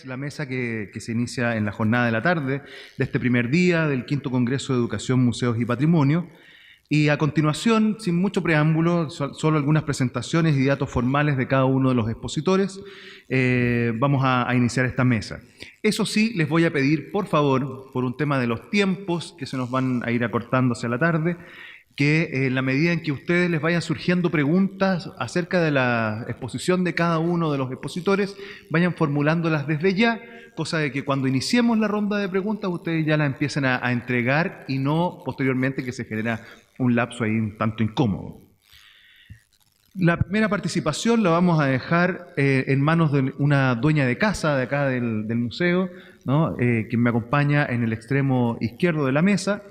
La mesa que se inicia en la jornada de la tarde de este primer día del Quinto Congreso de Educación, Museos y Patrimonio. Y a continuación, sin mucho preámbulo, solo algunas presentaciones y datos formales de cada uno de los expositores, vamos a iniciar esta mesa. Eso sí, les voy a pedir, por favor, por un tema de los tiempos que se nos van a ir acortando hacia la tarde, que en la medida en que ustedes les vayan surgiendo preguntas acerca de la exposición de cada uno de los expositores, vayan formulándolas desde ya, cosa de que cuando iniciemos la ronda de preguntas ustedes ya las empiecen a entregar y no posteriormente que se genera un lapso ahí un tanto incómodo. La primera participación la vamos a dejar en manos de una dueña de casa de acá del museo, ¿no? Quien me acompaña en el extremo izquierdo de la mesa,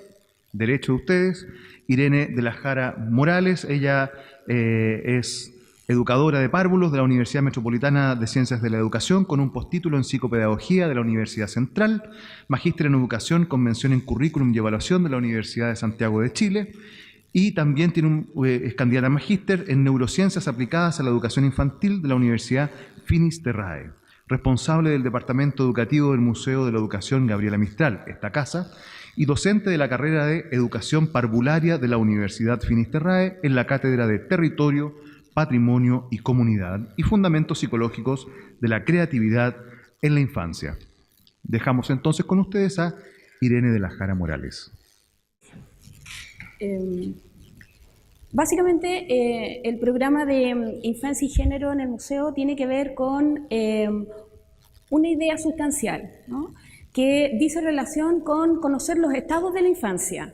derecho de ustedes, Irene de la Jara Morales. Ella es educadora de párvulos de la Universidad Metropolitana de Ciencias de la Educación, con un postítulo en psicopedagogía de la Universidad Central, magíster en educación con mención en currículum y evaluación de la Universidad de Santiago de Chile, y también es candidata a magíster en neurociencias aplicadas a la educación infantil de la Universidad Finis Terrae, responsable del Departamento Educativo del Museo de la Educación Gabriela Mistral, esta casa, y docente de la carrera de Educación Parvularia de la Universidad Finis Terrae en la Cátedra de Territorio, Patrimonio y Comunidad y Fundamentos Psicológicos de la Creatividad en la Infancia. Dejamos entonces con ustedes a Irene de la Jara Morales. Básicamente, el programa de Infancia y Género en el museo tiene que ver con una idea sustancial, ¿no?, que dice relación con conocer los estados de la infancia,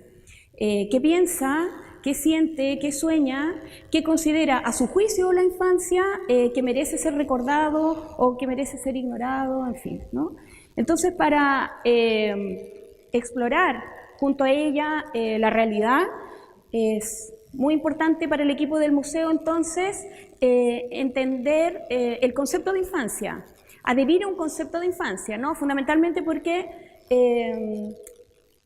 qué piensa, qué siente, qué sueña, qué considera a su juicio la infancia, que merece ser recordado o que merece ser ignorado, en fin, ¿no? Entonces, para explorar junto a ella la realidad, es muy importante para el equipo del museo, entonces, entender el concepto de infancia, adherir a un concepto de infancia, ¿no? Fundamentalmente porque,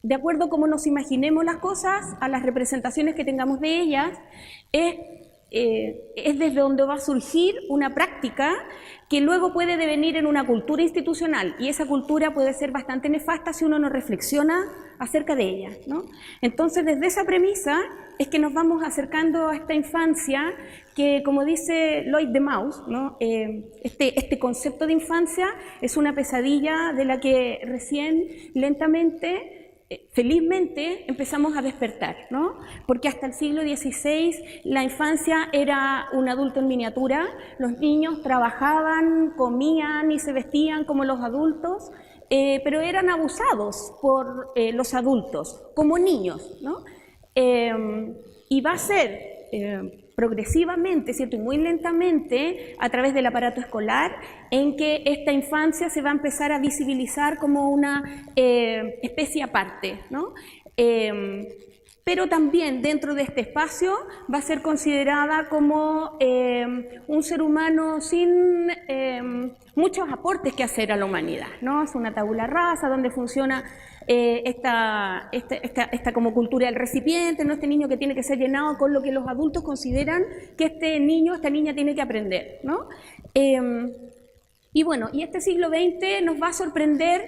de acuerdo a cómo nos imaginemos las cosas, a las representaciones que tengamos de ellas, es desde donde va a surgir una práctica que luego puede devenir en una cultura institucional, y esa cultura puede ser bastante nefasta si uno no reflexiona acerca de ella, ¿no? Entonces, desde esa premisa es que nos vamos acercando a esta infancia que, como dice Lloyd de Maus, ¿no?, este concepto de infancia es una pesadilla de la que recién, lentamente, felizmente empezamos a despertar, ¿no? Porque hasta el siglo XVI la infancia era un adulto en miniatura, los niños trabajaban, comían y se vestían como los adultos, pero eran abusados por los adultos como niños, ¿no? Y va a ser progresivamente, ¿cierto?, y muy lentamente a través del aparato escolar en que esta infancia se va a empezar a visibilizar como una especie aparte, ¿no? Pero también dentro de este espacio va a ser considerada como un ser humano sin muchos aportes que hacer a la humanidad, ¿no? Es una tabula rasa donde funciona esta como cultura del recipiente, ¿no? Este niño que tiene que ser llenado con lo que los adultos consideran que este niño, esta niña tiene que aprender, ¿no? Y bueno, y este siglo XX nos va a sorprender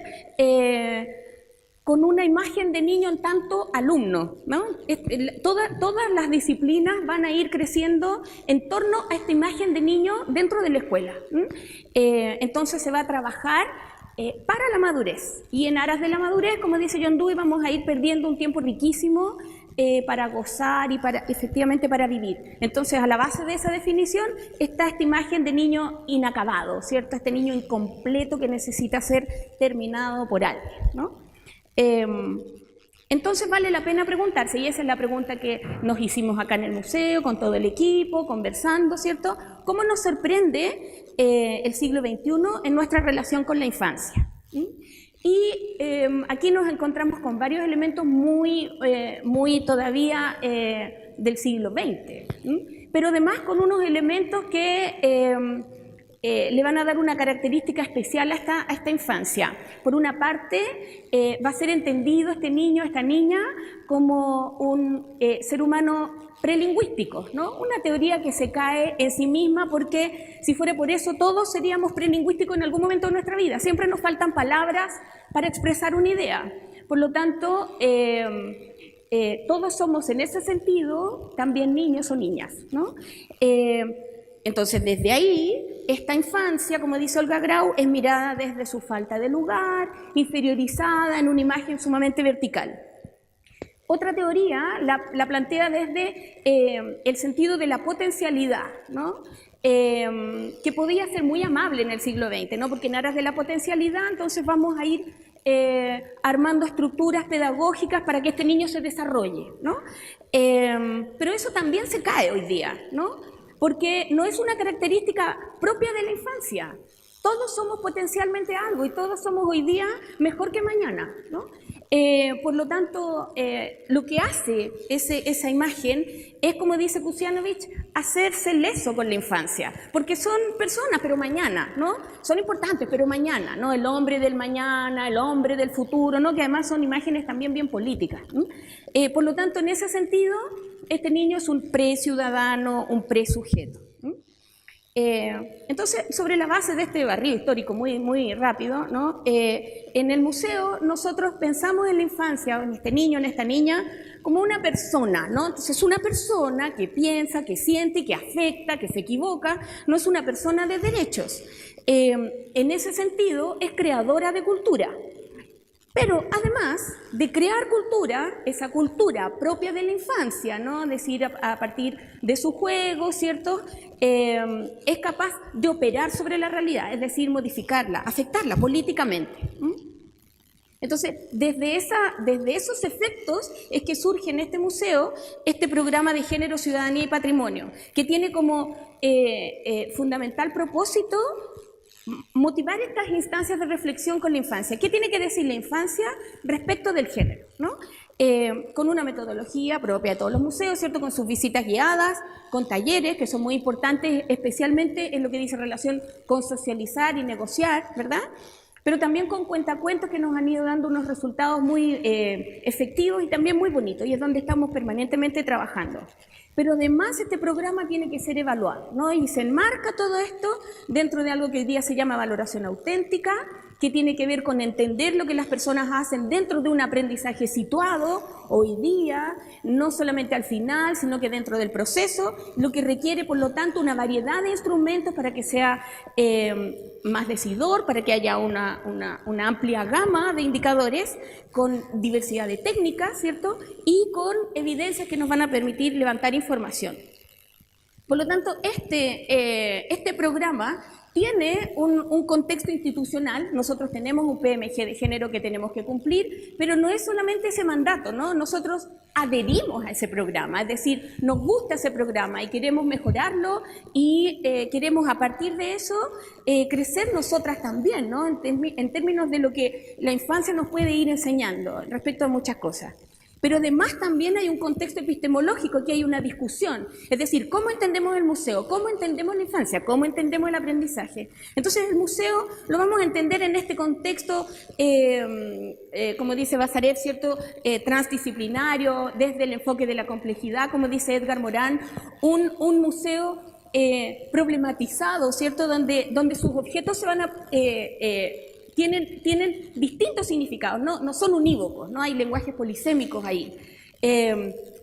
con una imagen de niño en tanto alumno, ¿no? Todas las disciplinas van a ir creciendo en torno a esta imagen de niño dentro de la escuela. Entonces se va a trabajar para la madurez, y en aras de la madurez, como dice John Dewey, vamos a ir perdiendo un tiempo riquísimo para gozar y efectivamente para vivir. Entonces, a la base de esa definición está esta imagen de niño inacabado, ¿cierto? Este niño incompleto que necesita ser terminado por alguien, ¿no? Entonces vale la pena preguntarse, y esa es la pregunta que nos hicimos acá en el museo, con todo el equipo, conversando, ¿cierto? ¿Cómo nos sorprende el siglo XXI en nuestra relación con la infancia? Y aquí nos encontramos con varios elementos muy todavía del siglo XX, pero además con unos elementos que le van a dar una característica especial a esta infancia. Por una parte, va a ser entendido este niño, esta niña, como un ser humano prelingüístico, ¿no? Una teoría que se cae en sí misma, porque si fuera por eso todos seríamos prelingüísticos en algún momento de nuestra vida. Siempre nos faltan palabras para expresar una idea. Por lo tanto, todos somos en ese sentido también niños o niñas, ¿no? Entonces, desde ahí, esta infancia, como dice Olga Grau, es mirada desde su falta de lugar, inferiorizada en una imagen sumamente vertical. Otra teoría la plantea desde el sentido de la potencialidad, ¿no? Que podía ser muy amable en el siglo XX, ¿no? Porque en aras de la potencialidad, entonces vamos a ir armando estructuras pedagógicas para que este niño se desarrolle, ¿no? Pero eso también se cae hoy día, ¿no? Porque no es una característica propia de la infancia. Todos somos potencialmente algo y todos somos hoy día mejor que mañana, ¿no? Por lo tanto, lo que hace esa imagen es, como dice Kusianovich, hacerse leso con la infancia, porque son personas, pero mañana, ¿no? Son importantes, pero mañana, ¿no? El hombre del mañana, el hombre del futuro, ¿no? Que además son imágenes también bien políticas, ¿no? Por lo tanto, en ese sentido, este niño es un pre-ciudadano, un pre-sujeto. Entonces, sobre la base de este barrido histórico muy rápido, ¿no? En el museo nosotros pensamos en la infancia, en este niño, en esta niña, como una persona, ¿no? Entonces es una persona que piensa, que siente, que afecta, que se equivoca, no es una persona de derechos. En ese sentido es creadora de cultura. Pero además de crear cultura, esa cultura propia de la infancia, ¿no? Es decir, a partir de su juego, ¿cierto? Es capaz de operar sobre la realidad, es decir, modificarla, afectarla políticamente. Entonces, desde esos efectos es que surge en este museo este programa de género, ciudadanía y patrimonio, que tiene como fundamental propósito motivar estas instancias de reflexión con la infancia. ¿Qué tiene que decir la infancia respecto del género, ¿no? Con una metodología propia de todos los museos, ¿cierto? Con sus visitas guiadas, con talleres que son muy importantes, especialmente en lo que dice relación con socializar y negociar, ¿verdad? Pero también con cuentacuentos que nos han ido dando unos resultados muy efectivos y también muy bonitos, y es donde estamos permanentemente trabajando. Pero además este programa tiene que ser evaluado, ¿no? Y se enmarca todo esto dentro de algo que hoy día se llama valoración auténtica, que tiene que ver con entender lo que las personas hacen dentro de un aprendizaje situado hoy día, no solamente al final, sino que dentro del proceso, lo que requiere, por lo tanto, una variedad de instrumentos para que sea más decidor, para que haya una amplia gama de indicadores con diversidad de técnicas, ¿cierto? Y con evidencias que nos van a permitir levantar información. Por lo tanto, este programa tiene un contexto institucional. Nosotros tenemos un PMG de género que tenemos que cumplir, pero no es solamente ese mandato, ¿no? Nosotros adherimos a ese programa, es decir, nos gusta ese programa y queremos mejorarlo y queremos a partir de eso crecer nosotras también, ¿no? En términos de lo que la infancia nos puede ir enseñando respecto a muchas cosas. Pero además también hay un contexto epistemológico, aquí hay una discusión, es decir, ¿cómo entendemos el museo? ¿Cómo entendemos la infancia? ¿Cómo entendemos el aprendizaje? Entonces el museo lo vamos a entender en este contexto, como dice Basarev, ¿cierto? Transdisciplinario, desde el enfoque de la complejidad, como dice Edgar Morán, un museo problematizado, ¿cierto? Donde sus objetos se van a... Tienen distintos significados, no son unívocos, no hay lenguajes polisémicos ahí.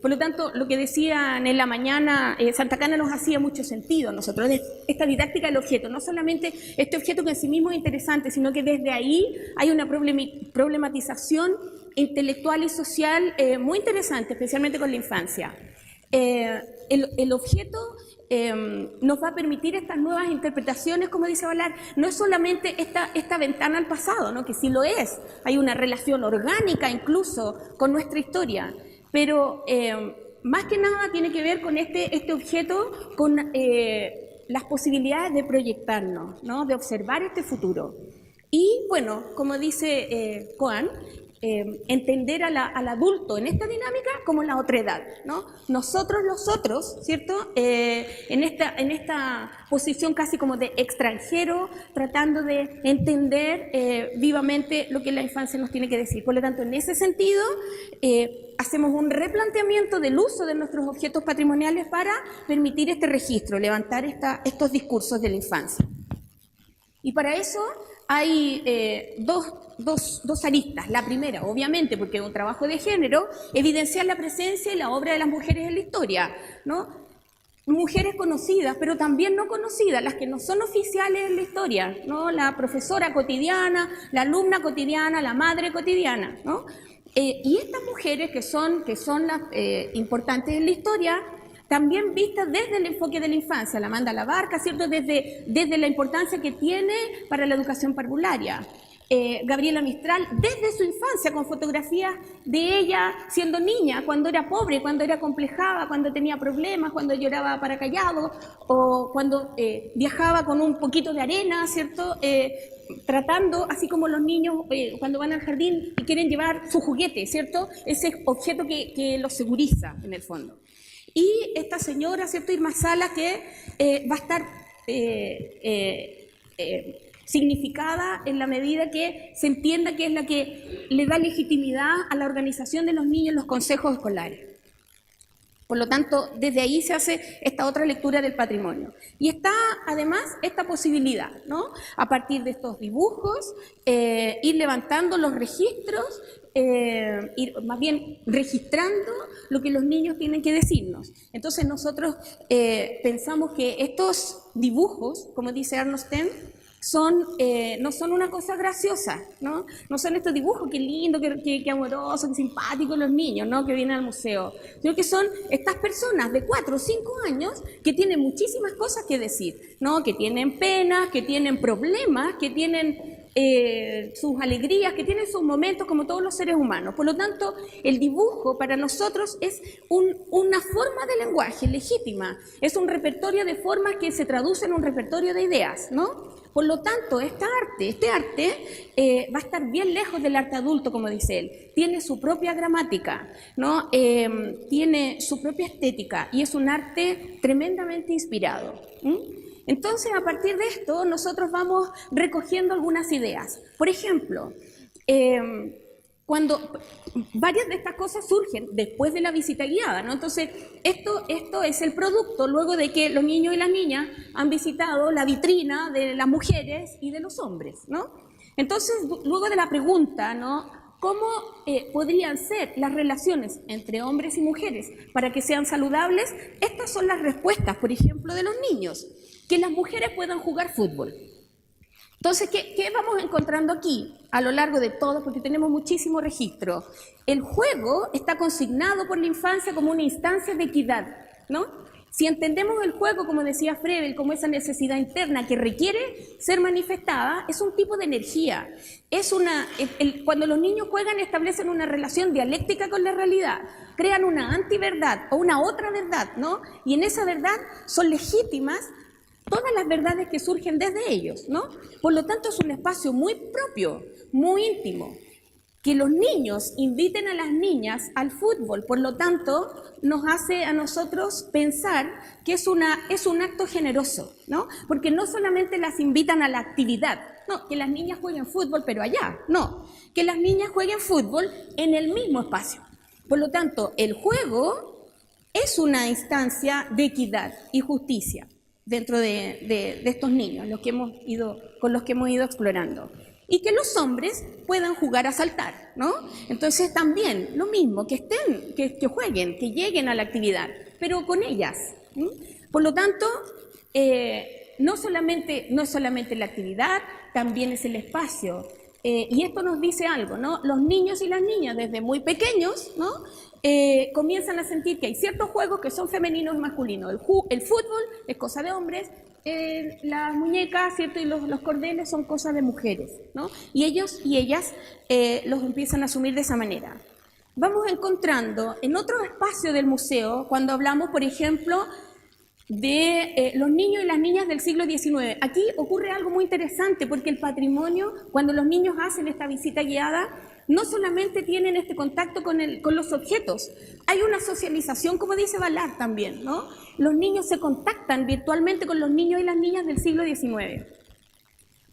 Por lo tanto, lo que decían en la mañana, Santa Cana nos hacía mucho sentido a nosotros, esta didáctica del objeto, no solamente este objeto que en sí mismo es interesante, sino que desde ahí hay una problematización intelectual y social muy interesante, especialmente con la infancia. El objeto nos va a permitir estas nuevas interpretaciones, como dice Ballard, no es solamente esta ventana al pasado, ¿no? Que sí lo es, hay una relación orgánica incluso con nuestra historia, pero más que nada tiene que ver con este objeto, con las posibilidades de proyectarnos, ¿no? De observar este futuro. Y bueno, como dice Coan, entender al adulto en esta dinámica como la otredad, ¿no? Nosotros los otros, ¿cierto? En esta posición casi como de extranjero, tratando de entender vivamente lo que la infancia nos tiene que decir. Por lo tanto, en ese sentido, hacemos un replanteamiento del uso de nuestros objetos patrimoniales para permitir este registro, levantar estos discursos de la infancia. Y para eso hay dos aristas. La primera, obviamente, porque es un trabajo de género, evidenciar la presencia y la obra de las mujeres en la historia, ¿no? Mujeres conocidas, pero también no conocidas, las que no son oficiales en la historia, ¿no? La profesora cotidiana, la alumna cotidiana, la madre cotidiana, ¿no? Y estas mujeres que son las importantes en la historia, también vistas desde el enfoque de la infancia, la Amanda Labarca, ¿cierto? Desde la importancia que tiene para la educación parvularia. Gabriela Mistral, desde su infancia, con fotografías de ella siendo niña, cuando era pobre, cuando era complejada, cuando tenía problemas, cuando lloraba para callado, o cuando viajaba con un poquito de arena, ¿cierto? Tratando, así como los niños cuando van al jardín y quieren llevar su juguete, ¿cierto? Ese objeto que los seguriza, en el fondo. Y esta señora, ¿cierto? Irma Salas, que va a estar significada en la medida que se entienda que es la que le da legitimidad a la organización de los niños en los consejos escolares. Por lo tanto, desde ahí se hace esta otra lectura del patrimonio. Y está, además, esta posibilidad, ¿no? A partir de estos dibujos, ir levantando los registros, ir más bien registrando lo que los niños tienen que decirnos. Entonces, nosotros pensamos que estos dibujos, como dice Arnold Stem, no son una cosa graciosa, ¿no? No son estos dibujos, qué lindo, qué amoroso, qué simpático los niños, ¿no? Que vienen al museo, sino que son estas personas de 4 o 5 años que tienen muchísimas cosas que decir, ¿no? Que tienen penas, que tienen problemas, que tienen sus alegrías, que tienen sus momentos como todos los seres humanos. Por lo tanto, el dibujo para nosotros es una forma de lenguaje legítima, es un repertorio de formas que se traduce en un repertorio de ideas, ¿no? Por lo tanto, este arte va a estar bien lejos del arte adulto, como dice él. Tiene su propia gramática, ¿no? Tiene su propia estética y es un arte tremendamente inspirado. Entonces, a partir de esto, nosotros vamos recogiendo algunas ideas. Por ejemplo, cuando varias de estas cosas surgen después de la visita guiada, ¿no? Entonces, esto es el producto luego de que los niños y las niñas han visitado la vitrina de las mujeres y de los hombres, ¿no? Entonces, luego de la pregunta, ¿no? ¿Cómo podrían ser las relaciones entre hombres y mujeres para que sean saludables? Estas son las respuestas, por ejemplo, de los niños. Que las mujeres puedan jugar fútbol. Entonces, ¿qué vamos encontrando aquí a lo largo de todo? Porque tenemos muchísimo registro. El juego está consignado por la infancia como una instancia de equidad, ¿no? Si entendemos el juego, como decía Frebel, como esa necesidad interna que requiere ser manifestada, es un tipo de energía. Cuando los niños juegan, establecen una relación dialéctica con la realidad, crean una antiverdad o una otra verdad, ¿no? Y en esa verdad son legítimas todas las verdades que surgen desde ellos, ¿no? Por lo tanto, es un espacio muy propio, muy íntimo. Que los niños inviten a las niñas al fútbol, por lo tanto, nos hace a nosotros pensar que es un acto generoso, ¿no? Porque no solamente las invitan a la actividad, no, que las niñas jueguen fútbol, pero allá, no, que las niñas jueguen fútbol en el mismo espacio. Por lo tanto, el juego es una instancia de equidad y justicia dentro de estos niños, con los que hemos ido explorando. Y que los hombres puedan jugar a saltar, ¿no? Entonces también lo mismo, que jueguen, que lleguen a la actividad, pero con ellas. Por lo tanto, no es solamente la actividad, también es el espacio. Y esto nos dice algo, ¿no? Los niños y las niñas desde muy pequeños, ¿no? Comienzan a sentir que hay ciertos juegos que son femeninos y masculinos. El fútbol es cosa de hombres, las muñecas, ¿cierto? Y los cordeles son cosas de mujeres, ¿no? Y ellos y ellas los empiezan a asumir de esa manera. Vamos encontrando en otro espacio del museo, cuando hablamos, por ejemplo, de los niños y las niñas del siglo XIX. Aquí ocurre algo muy interesante, porque el patrimonio, cuando los niños hacen esta visita guiada, no solamente tienen este contacto con los objetos, hay una socialización, como dice Ballard también, ¿no? Los niños se contactan virtualmente con los niños y las niñas del siglo XIX.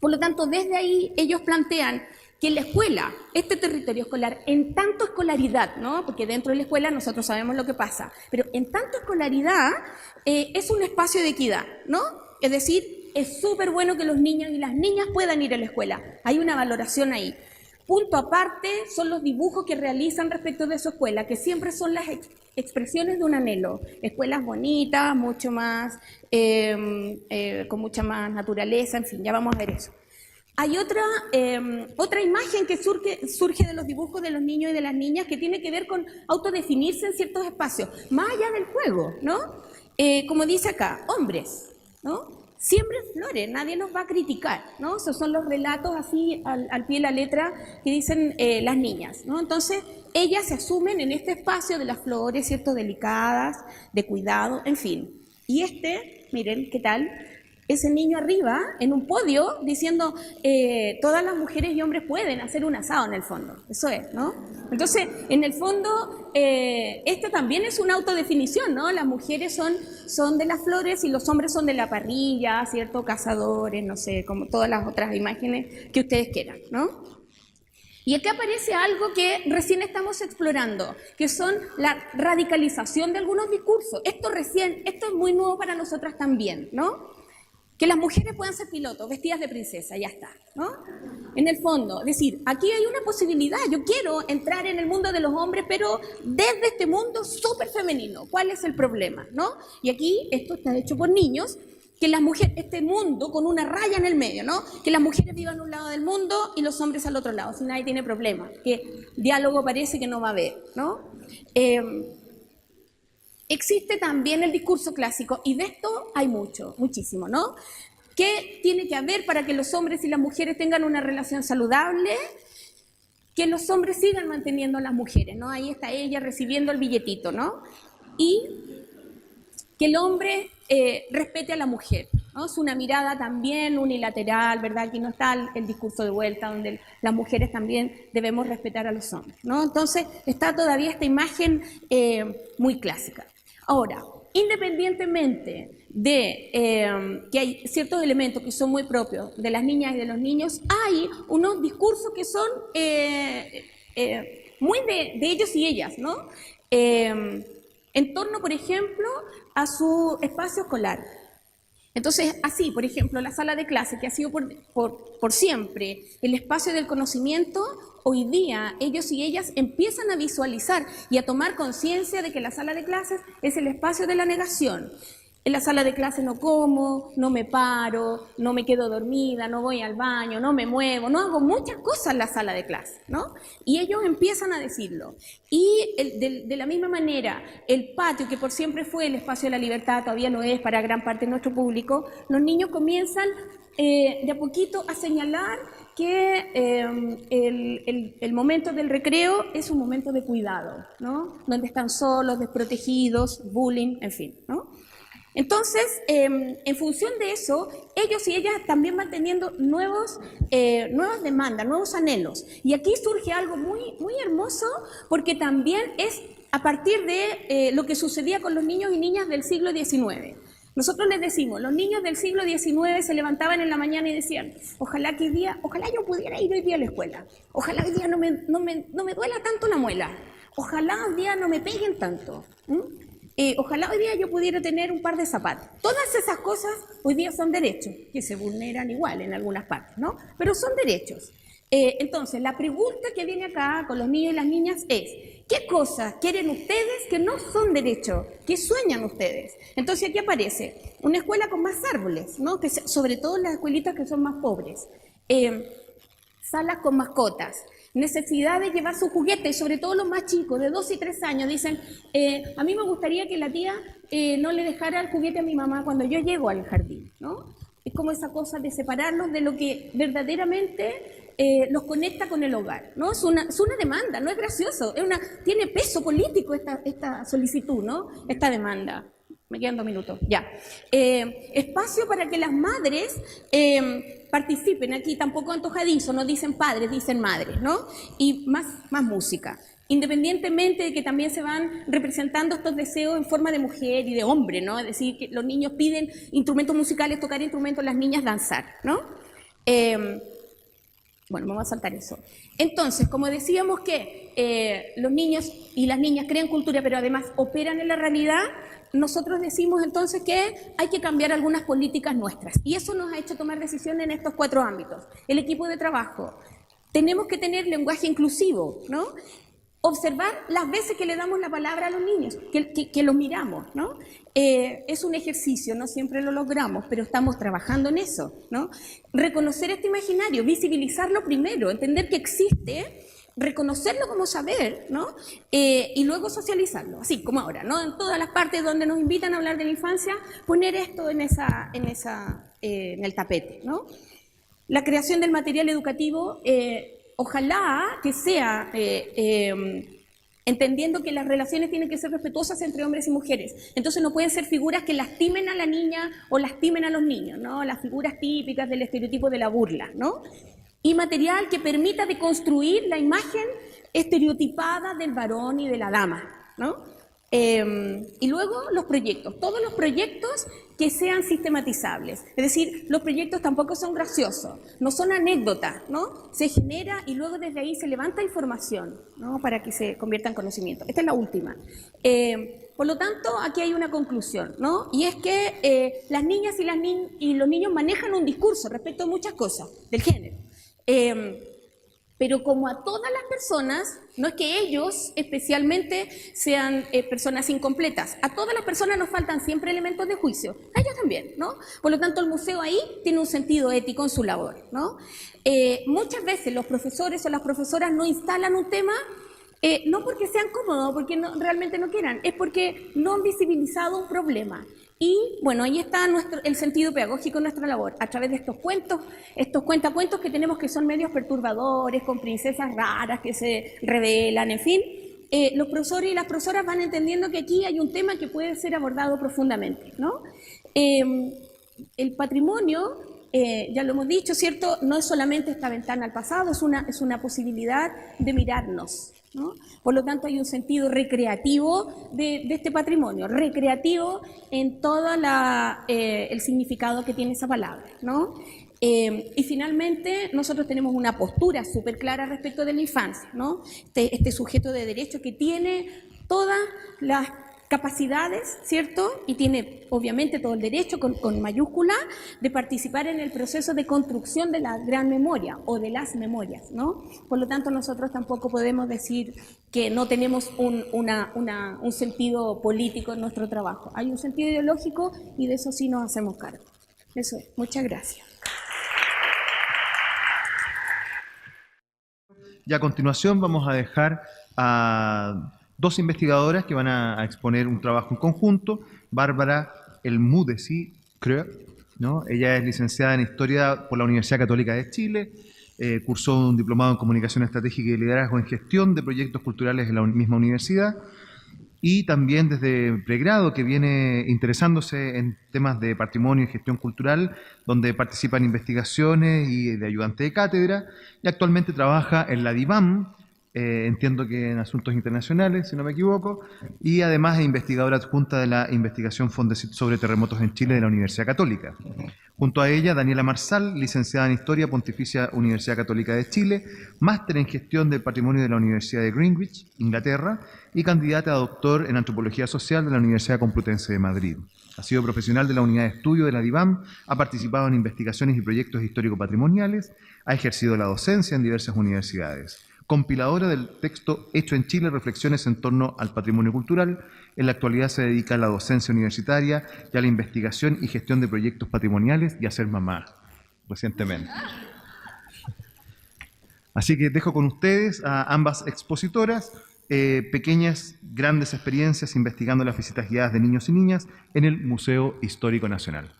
Por lo tanto, desde ahí ellos plantean que en la escuela, este territorio escolar, en tanto escolaridad, ¿no? Porque dentro de la escuela nosotros sabemos lo que pasa, pero en tanto escolaridad es un espacio de equidad, ¿no? Es decir, es súper bueno que los niños y las niñas puedan ir a la escuela, hay una valoración ahí. Punto aparte son los dibujos que realizan respecto de su escuela, que siempre son las expresiones de un anhelo. Escuelas bonitas, mucho más, con mucha más naturaleza, en fin, ya vamos a ver eso. Hay otra imagen que surge de los dibujos de los niños y de las niñas, que tiene que ver con autodefinirse en ciertos espacios, más allá del juego, ¿no? Como dice acá, hombres, ¿no? Siembren flores, nadie nos va a criticar, ¿no? Esos son los relatos así al pie de la letra que dicen las niñas, ¿no? Entonces, ellas se asumen en este espacio de las flores, ¿cierto? Delicadas, de cuidado, en fin. Y miren, ¿qué tal? Ese niño arriba, en un podio, diciendo, todas las mujeres y hombres pueden hacer un asado en el fondo. Eso es, ¿no? Entonces, en el fondo, esto también es una autodefinición, ¿no? Las mujeres son de las flores y los hombres son de la parrilla, ¿cierto? Cazadores, no sé, como todas las otras imágenes que ustedes quieran, ¿no? Y aquí aparece algo que recién estamos explorando, que son la radicalización de algunos discursos. Esto es muy nuevo para nosotras también, ¿no? Que las mujeres puedan ser pilotos, vestidas de princesa, ya está, ¿no? En el fondo, es decir, aquí hay una posibilidad, yo quiero entrar en el mundo de los hombres, pero desde este mundo súper femenino. ¿Cuál es el problema, no? Y aquí, esto está hecho por niños, que las mujeres, este mundo con una raya en el medio, ¿no? Que las mujeres vivan a un lado del mundo y los hombres al otro lado, si nadie tiene problema, que diálogo parece que no va a haber, ¿no? Existe también el discurso clásico, y de esto hay muchísimo, ¿no? ¿Qué tiene que haber para que los hombres y las mujeres tengan una relación saludable? Que los hombres sigan manteniendo a las mujeres, ¿no? Ahí está ella recibiendo el billetito, ¿no? Y que el hombre respete a la mujer, ¿no? Es una mirada también unilateral, ¿verdad? Aquí no está el discurso de vuelta, donde las mujeres también debemos respetar a los hombres, ¿no? Entonces, está todavía esta imagen muy clásica. Ahora, independientemente de que hay ciertos elementos que son muy propios de las niñas y de los niños, hay unos discursos que son muy de ellos y ellas, ¿no? En torno, por ejemplo, a su espacio escolar. Entonces, así, por ejemplo, la sala de clase, que ha sido por siempre el espacio del conocimiento, hoy día ellos y ellas empiezan a visualizar y a tomar conciencia de que la sala de clases es el espacio de la negación. En la sala de clase no como, no me paro, no me quedo dormida, no voy al baño, no me muevo, no hago muchas cosas en la sala de clase, ¿no? Y ellos empiezan a decirlo. Y de la misma manera, el patio, que por siempre fue el espacio de la libertad, todavía lo es para gran parte de nuestro público, los niños comienzan de a poquito a señalar que el momento del recreo es un momento de cuidado, ¿no? Donde están solos, desprotegidos, bullying, en fin, ¿no? Entonces, en función de eso, ellos y ellas también van teniendo nuevas demandas, nuevos anhelos. Y aquí surge algo muy, muy hermoso, porque también es a partir de lo que sucedía con los niños y niñas del siglo XIX. Nosotros les decimos, los niños del siglo XIX se levantaban en la mañana y decían, ojalá yo pudiera ir hoy día a la escuela, ojalá hoy día no me duela tanto la muela, ojalá hoy día no me peguen tanto. Ojalá hoy día yo pudiera tener un par de zapatos. Todas esas cosas hoy día son derechos, que se vulneran igual en algunas partes, ¿no? Pero son derechos. Entonces, la pregunta que viene acá con los niños y las niñas es, ¿qué cosas quieren ustedes que no son derechos? ¿Qué sueñan ustedes? Entonces, aquí aparece una escuela con más árboles, ¿no? Que sobre todo en las escuelitas que son más pobres. Salas con mascotas. Necesidad de llevar su juguete, sobre todo los más chicos, de 2 y 3 años, dicen, a mí me gustaría que la tía no le dejara el juguete a mi mamá cuando yo llego al jardín, ¿no? Es como esa cosa de separarlos de lo que verdaderamente los conecta con el hogar, ¿no? Es una demanda, no es gracioso, tiene peso político esta solicitud, ¿no? Esta demanda. Me quedan 2 minutos, ya. Espacio para que las madres participen. Aquí tampoco antojadizo, no dicen padres, dicen madres, ¿no? Y más música. Independientemente de que también se van representando estos deseos en forma de mujer y de hombre, ¿no? Es decir, que los niños piden instrumentos musicales, tocar instrumentos, las niñas danzar, ¿no? Bueno, vamos a saltar eso. Entonces, como decíamos que los niños y las niñas crean cultura, pero además operan en la realidad, nosotros decimos entonces que hay que cambiar algunas políticas nuestras. Y eso nos ha hecho tomar decisiones en estos 4 ámbitos. El equipo de trabajo. Tenemos que tener lenguaje inclusivo, ¿no? Observar las veces que le damos la palabra a los niños, que los miramos, ¿no? Es un ejercicio, no siempre lo logramos, pero estamos trabajando en eso, ¿no? Reconocer este imaginario, visibilizarlo primero, entender que existe, reconocerlo como saber, ¿no? Y luego socializarlo, así como ahora, ¿no? En todas las partes donde nos invitan a hablar de la infancia, poner esto en el tapete, ¿no? La creación del material educativo, ojalá que sea entendiendo que las relaciones tienen que ser respetuosas entre hombres y mujeres. Entonces no pueden ser figuras que lastimen a la niña o lastimen a los niños, ¿no? Las figuras típicas del estereotipo de la burla, ¿no? Y material que permita deconstruir la imagen estereotipada del varón y de la dama, ¿no? Y luego los proyectos, todos los proyectos que sean sistematizables. Es decir, los proyectos tampoco son graciosos, no son anécdotas, ¿no? Se genera y luego desde ahí se levanta información, ¿no? Para que se convierta en conocimiento. Esta es la última. Por lo tanto, aquí hay una conclusión, ¿no? Y es que las niñas y los niños manejan un discurso respecto a muchas cosas del género. Pero como a todas las personas, no es que ellos especialmente sean personas incompletas, a todas las personas nos faltan siempre elementos de juicio, a ellos también, ¿no? Por lo tanto, el museo ahí tiene un sentido ético en su labor, ¿no? Muchas veces los profesores o las profesoras no instalan un tema, no porque sean cómodos, porque realmente no quieran, es porque no han visibilizado un problema. Y bueno, ahí está el sentido pedagógico de nuestra labor, a través de estos cuentos, estos cuentacuentos que tenemos que son medios perturbadores, con princesas raras que se revelan, en fin. Los profesores y las profesoras van entendiendo que aquí hay un tema que puede ser abordado profundamente, ¿no? El patrimonio, ya lo hemos dicho, ¿cierto? No es solamente esta ventana al pasado, es una posibilidad de mirarnos, ¿no? Por lo tanto, hay un sentido recreativo de este patrimonio, recreativo en todo el significado que tiene esa palabra, ¿no? Y finalmente, nosotros tenemos una postura súper clara respecto de la infancia, ¿no? Este sujeto de derecho que tiene todas las capacidades, ¿cierto? Y tiene obviamente todo el derecho con mayúscula de participar en el proceso de construcción de la gran memoria o de las memorias, ¿no? Por lo tanto, nosotros tampoco podemos decir que no tenemos un sentido político en nuestro trabajo. Hay un sentido ideológico y de eso sí nos hacemos cargo. Eso es. Muchas gracias. Y a continuación vamos a dejar a 2 investigadoras que van a exponer un trabajo en conjunto. Bárbara Elmudeci, creo, ¿no? Ella es licenciada en Historia por la Universidad Católica de Chile, cursó un diplomado en Comunicación Estratégica y Liderazgo en Gestión de Proyectos Culturales en la misma universidad, y también desde pregrado que viene interesándose en temas de patrimonio y gestión cultural, donde participa en investigaciones y de ayudante de cátedra, y actualmente trabaja en la DIVAM, entiendo que en asuntos internacionales, si no me equivoco, y además es investigadora adjunta de la investigación Fondesit sobre terremotos en Chile de la Universidad Católica. Junto a ella, Daniela Marsal, licenciada en Historia, Pontificia Universidad Católica de Chile, máster en Gestión del Patrimonio de la Universidad de Greenwich, Inglaterra, y candidata a doctor en Antropología Social de la Universidad Complutense de Madrid. Ha sido profesional de la Unidad de Estudio de la DIVAM, ha participado en investigaciones y proyectos histórico-patrimoniales, ha ejercido la docencia en diversas universidades. Compiladora del texto Hecho en Chile, reflexiones en torno al patrimonio cultural. En la actualidad se dedica a la docencia universitaria y a la investigación y gestión de proyectos patrimoniales y a ser mamá, recientemente. Así que dejo con ustedes a ambas expositoras, pequeñas, grandes experiencias investigando las visitas guiadas de niños y niñas en el Museo Histórico Nacional.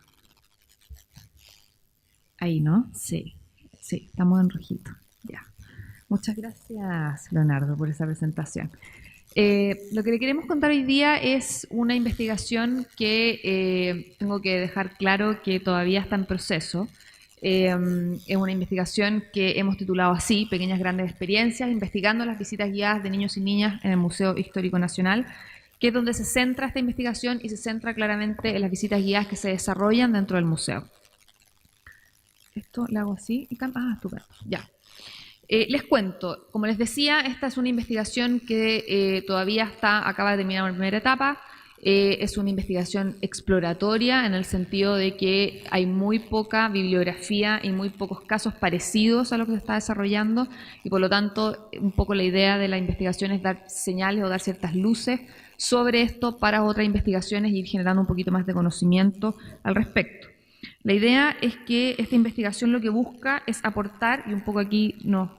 Ahí, ¿no? Sí, estamos en rojito. Ya. Muchas gracias, Leonardo, por esa presentación. Lo que le queremos contar hoy día es una investigación que tengo que dejar claro que todavía está en proceso. Es una investigación que hemos titulado así, Pequeñas Grandes Experiencias, investigando las visitas guiadas de niños y niñas en el Museo Histórico Nacional, que es donde se centra esta investigación y se centra claramente en las visitas guiadas que se desarrollan dentro del museo. Esto lo hago así y estupendo, ya. Les cuento, como les decía, esta es una investigación que todavía acaba de terminar una primera etapa. Es una investigación exploratoria en el sentido de que hay muy poca bibliografía y muy pocos casos parecidos a lo que se está desarrollando y por lo tanto un poco la idea de la investigación es dar señales o dar ciertas luces sobre esto para otras investigaciones y ir generando un poquito más de conocimiento al respecto. La idea es que esta investigación lo que busca es aportar, y un poco aquí nos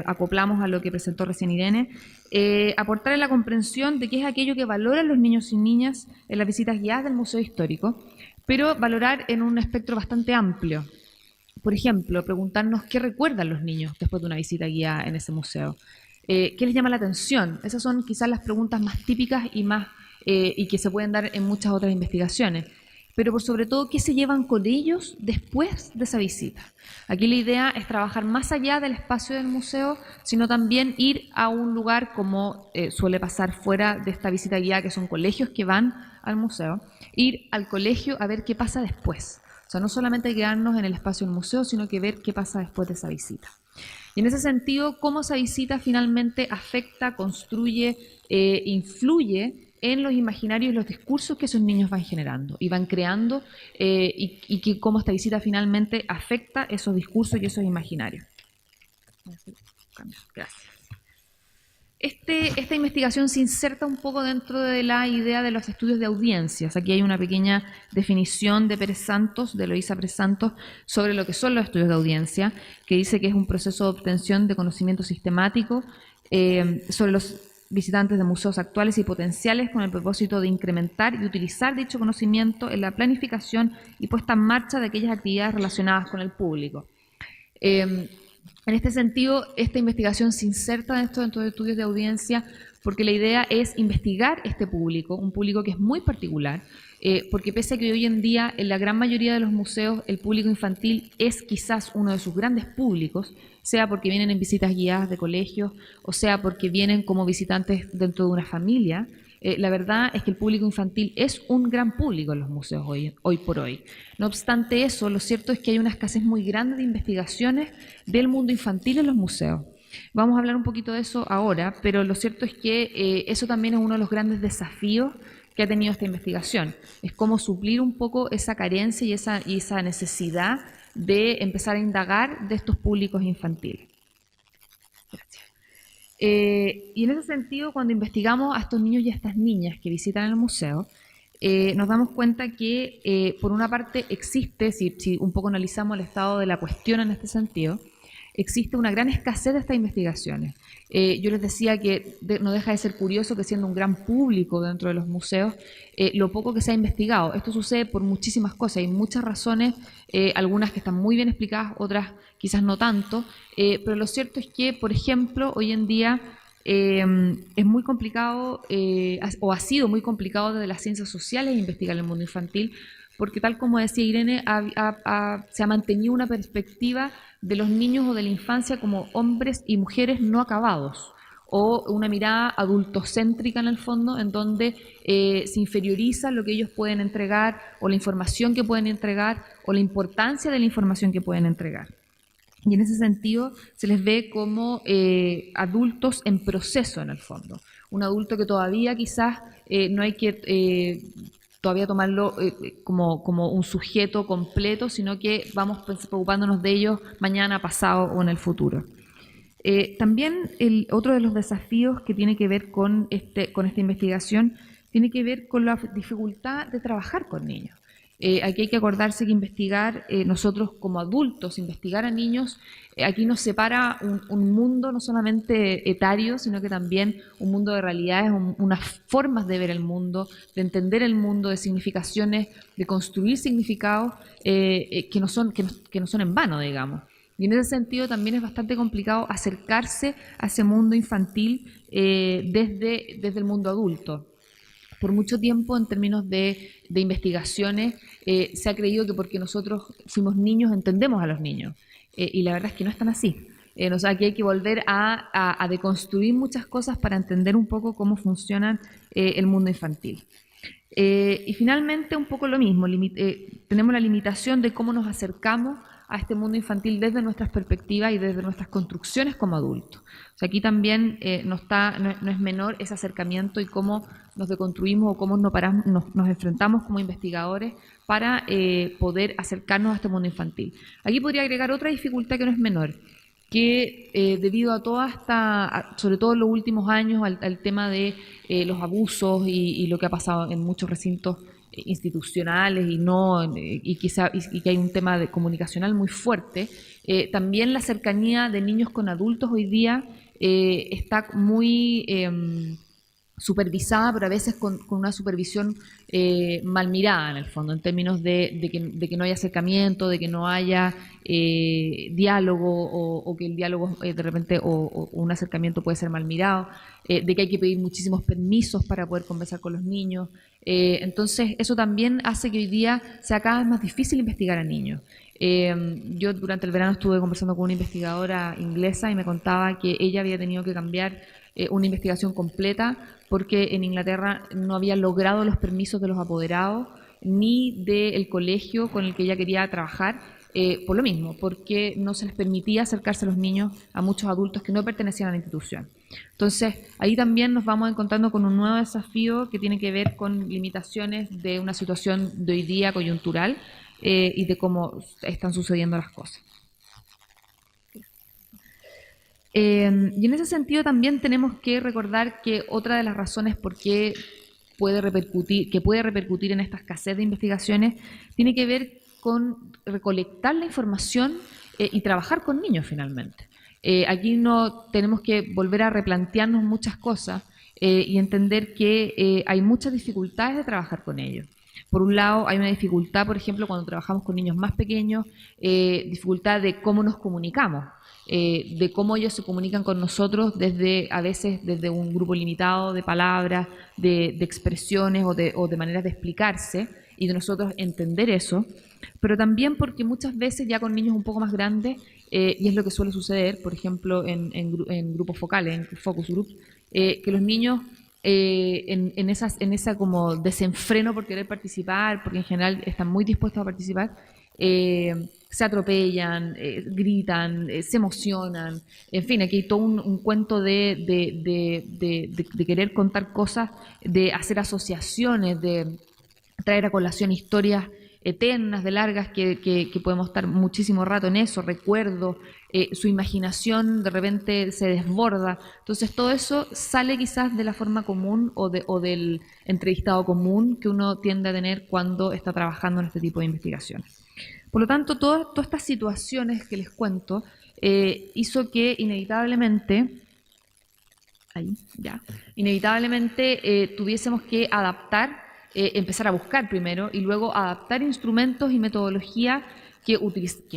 acoplamos a lo que presentó recién Irene, aportar en la comprensión de qué es aquello que valoran los niños y niñas en las visitas guiadas del Museo Histórico, pero valorar en un espectro bastante amplio. Por ejemplo, preguntarnos qué recuerdan los niños después de una visita guiada en ese museo. ¿Qué les llama la atención? Esas son quizás las preguntas más típicas y que se pueden dar en muchas otras investigaciones. Pero por sobre todo, ¿qué se llevan con ellos después de esa visita? Aquí la idea es trabajar más allá del espacio del museo, sino también ir a un lugar como suele pasar fuera de esta visita guiada, que son colegios que van al museo, ir al colegio a ver qué pasa después. O sea, no solamente quedarnos en el espacio del museo, sino que ver qué pasa después de esa visita. Y en ese sentido, cómo esa visita finalmente afecta, construye, influye en los imaginarios y los discursos que esos niños van generando y van creando y que cómo esta visita finalmente afecta esos discursos y esos imaginarios. Gracias. Esta investigación se inserta un poco dentro de la idea de los estudios de audiencias. Aquí hay una pequeña definición de Pérez Santos, de Eloísa Pérez Santos, sobre lo que son los estudios de audiencia, que dice que es un proceso de obtención de conocimiento sistemático sobre los visitantes de museos actuales y potenciales con el propósito de incrementar y utilizar dicho conocimiento en la planificación y puesta en marcha de aquellas actividades relacionadas con el público. En este sentido, esta investigación se inserta dentro de estudios de audiencia porque la idea es investigar este público, un público que es muy particular, porque pese a que hoy en día en la gran mayoría de los museos el público infantil es quizás uno de sus grandes públicos, sea porque vienen en visitas guiadas de colegios o sea porque vienen como visitantes dentro de una familia, la verdad es que el público infantil es un gran público en los museos hoy por hoy. No obstante eso, lo cierto es que hay una escasez muy grande de investigaciones del mundo infantil en los museos. Vamos a hablar un poquito de eso ahora, pero lo cierto es que eso también es uno de los grandes desafíos que ha tenido esta investigación. Es cómo suplir un poco esa carencia y esa necesidad de empezar a indagar de estos públicos infantiles. Gracias. Y en ese sentido, cuando investigamos a estos niños y a estas niñas que visitan el museo, nos damos cuenta que, por una parte, existe, si un poco analizamos el estado de la cuestión en este sentido, existe una gran escasez de estas investigaciones. Yo les decía que no deja de ser curioso que siendo un gran público dentro de los museos, lo poco que se ha investigado. Esto sucede por muchísimas cosas, hay muchas razones, algunas que están muy bien explicadas, otras quizás no tanto, pero lo cierto es que, por ejemplo, hoy en día es muy complicado, o ha sido muy complicado desde las ciencias sociales investigar el mundo infantil, porque tal como decía Irene, se ha mantenido una perspectiva de los niños o de la infancia como hombres y mujeres no acabados, o una mirada adultocéntrica en el fondo, en donde se inferioriza lo que ellos pueden entregar, o la información que pueden entregar, o la importancia de la información que pueden entregar. Y en ese sentido se les ve como adultos en proceso en el fondo. Un adulto que todavía quizás no hay que todavía tomarlo como un sujeto completo, sino que vamos preocupándonos de ellos mañana, pasado o en el futuro. También otro de los desafíos que tiene que ver con esta investigación tiene que ver con la dificultad de trabajar con niños. Aquí hay que acordarse que investigar, nosotros como adultos, investigar a niños, aquí nos separa un mundo no solamente etario, sino que también un mundo de realidades, unas formas de ver el mundo, de entender el mundo, de significaciones, de construir significados que no son en vano, digamos. Y en ese sentido también es bastante complicado acercarse a ese mundo infantil desde el mundo adulto. Por mucho tiempo, en términos de investigaciones, se ha creído que porque nosotros fuimos niños entendemos a los niños. Y la verdad es que no es tan así. O sea, que hay que volver a deconstruir muchas cosas para entender un poco cómo funciona el mundo infantil. Y finalmente, un poco lo mismo, tenemos la limitación de cómo nos acercamos a este mundo infantil desde nuestras perspectivas y desde nuestras construcciones como adultos. O sea, aquí también no es menor ese acercamiento y cómo nos deconstruimos o cómo nos enfrentamos como investigadores para poder acercarnos a este mundo infantil. Aquí podría agregar otra dificultad que no es menor, que debido a toda sobre todo en los últimos años, al tema de los abusos y lo que ha pasado en muchos recintos institucionales y que hay un tema comunicacional muy fuerte, también la cercanía de niños con adultos hoy día está muy supervisada, pero a veces con una supervisión mal mirada en el fondo, en términos de que no haya acercamiento, de que no haya diálogo o que el diálogo de repente o un acercamiento puede ser mal mirado, de que hay que pedir muchísimos permisos para poder conversar con los niños. Entonces eso también hace que hoy día sea cada vez más difícil investigar a niños. Yo durante el verano estuve conversando con una investigadora inglesa y me contaba que ella había tenido que cambiar una investigación completa porque en Inglaterra no había logrado los permisos de los apoderados ni del colegio con el que ella quería trabajar, por lo mismo, porque no se les permitía acercarse a los niños, a muchos adultos que no pertenecían a la institución. Entonces, ahí también nos vamos encontrando con un nuevo desafío que tiene que ver con limitaciones de una situación de hoy día coyuntural y de cómo están sucediendo las cosas. Y en ese sentido también tenemos que recordar que otra de las razones por qué puede repercutir en esta escasez de investigaciones tiene que ver con recolectar la información y trabajar con niños finalmente. Aquí no tenemos que volver a replantearnos muchas cosas y entender que hay muchas dificultades de trabajar con ellos. Por un lado, hay una dificultad, por ejemplo, cuando trabajamos con niños más pequeños, dificultad de cómo nos comunicamos, de cómo ellos se comunican con nosotros a veces desde un grupo limitado de palabras, de expresiones o de maneras de explicarse y de nosotros entender eso, pero también porque muchas veces ya con niños un poco más grandes, y es lo que suele suceder, por ejemplo, en grupos focales, en focus groups, que los niños en esa como desenfreno por querer participar, porque en general están muy dispuestos a participar, se atropellan, gritan, se emocionan, en fin, aquí hay todo un cuento de querer contar cosas, de hacer asociaciones, de traer a colación historias eternas, de largas, que podemos estar muchísimo rato en eso, recuerdos, su imaginación de repente se desborda. Entonces todo eso sale quizás de la forma común o del entrevistado común que uno tiende a tener cuando está trabajando en este tipo de investigaciones. Por lo tanto, todas estas situaciones que les cuento hizo que inevitablemente tuviésemos que adaptar, empezar a buscar primero y luego adaptar instrumentos y metodologías que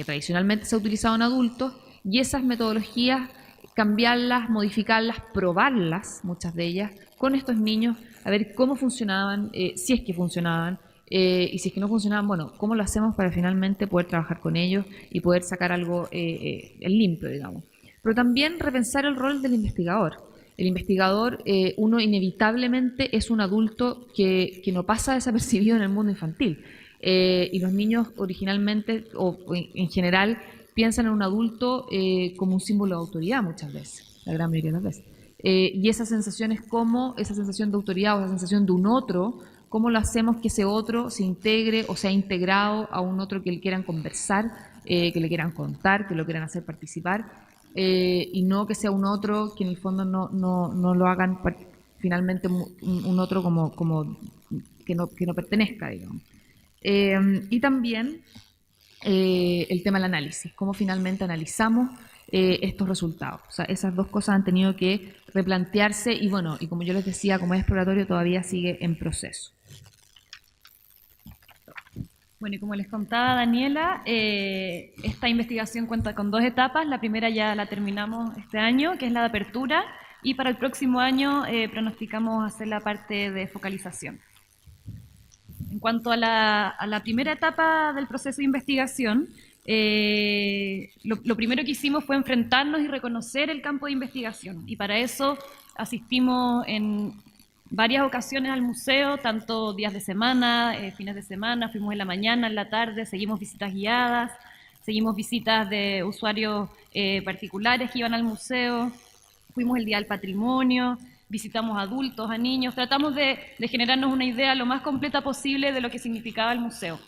tradicionalmente se ha utilizado en adultos, y esas metodologías cambiarlas, modificarlas, probarlas, muchas de ellas, con estos niños, a ver cómo funcionaban, si es que funcionaban, y si es que no funcionaban, bueno, cómo lo hacemos para finalmente poder trabajar con ellos y poder sacar algo limpio, digamos. Pero también repensar el rol del investigador. El investigador, uno inevitablemente es un adulto que no pasa desapercibido en el mundo infantil. Y los niños originalmente, o en general, piensan en un adulto como un símbolo de autoridad muchas veces, la gran mayoría de las veces. Y esa sensación es como, esa sensación de autoridad o esa sensación de un otro, cómo lo hacemos que ese otro se integre o sea integrado a un otro que le quieran conversar, que le quieran contar, que lo quieran hacer participar, y no que sea un otro que en el fondo no lo hagan finalmente un otro como que no pertenezca, digamos. Y también el tema del análisis, cómo finalmente analizamos estos resultados. O sea, esas dos cosas han tenido que replantearse y bueno, y como yo les decía, como es exploratorio todavía sigue en proceso. Bueno, y como les contaba Daniela, esta investigación cuenta con 2 etapas. La primera ya la terminamos este año, que es la de apertura, y para el próximo año pronosticamos hacer la parte de focalización. En cuanto a la primera etapa del proceso de investigación, lo primero que hicimos fue enfrentarnos y reconocer el campo de investigación, y para eso asistimos en varias ocasiones al museo, tanto días de semana, fines de semana, fuimos en la mañana, en la tarde, seguimos visitas guiadas, seguimos visitas de usuarios particulares que iban al museo, fuimos el Día del Patrimonio, visitamos a adultos, a niños, tratamos de generarnos una idea lo más completa posible de lo que significaba el museo.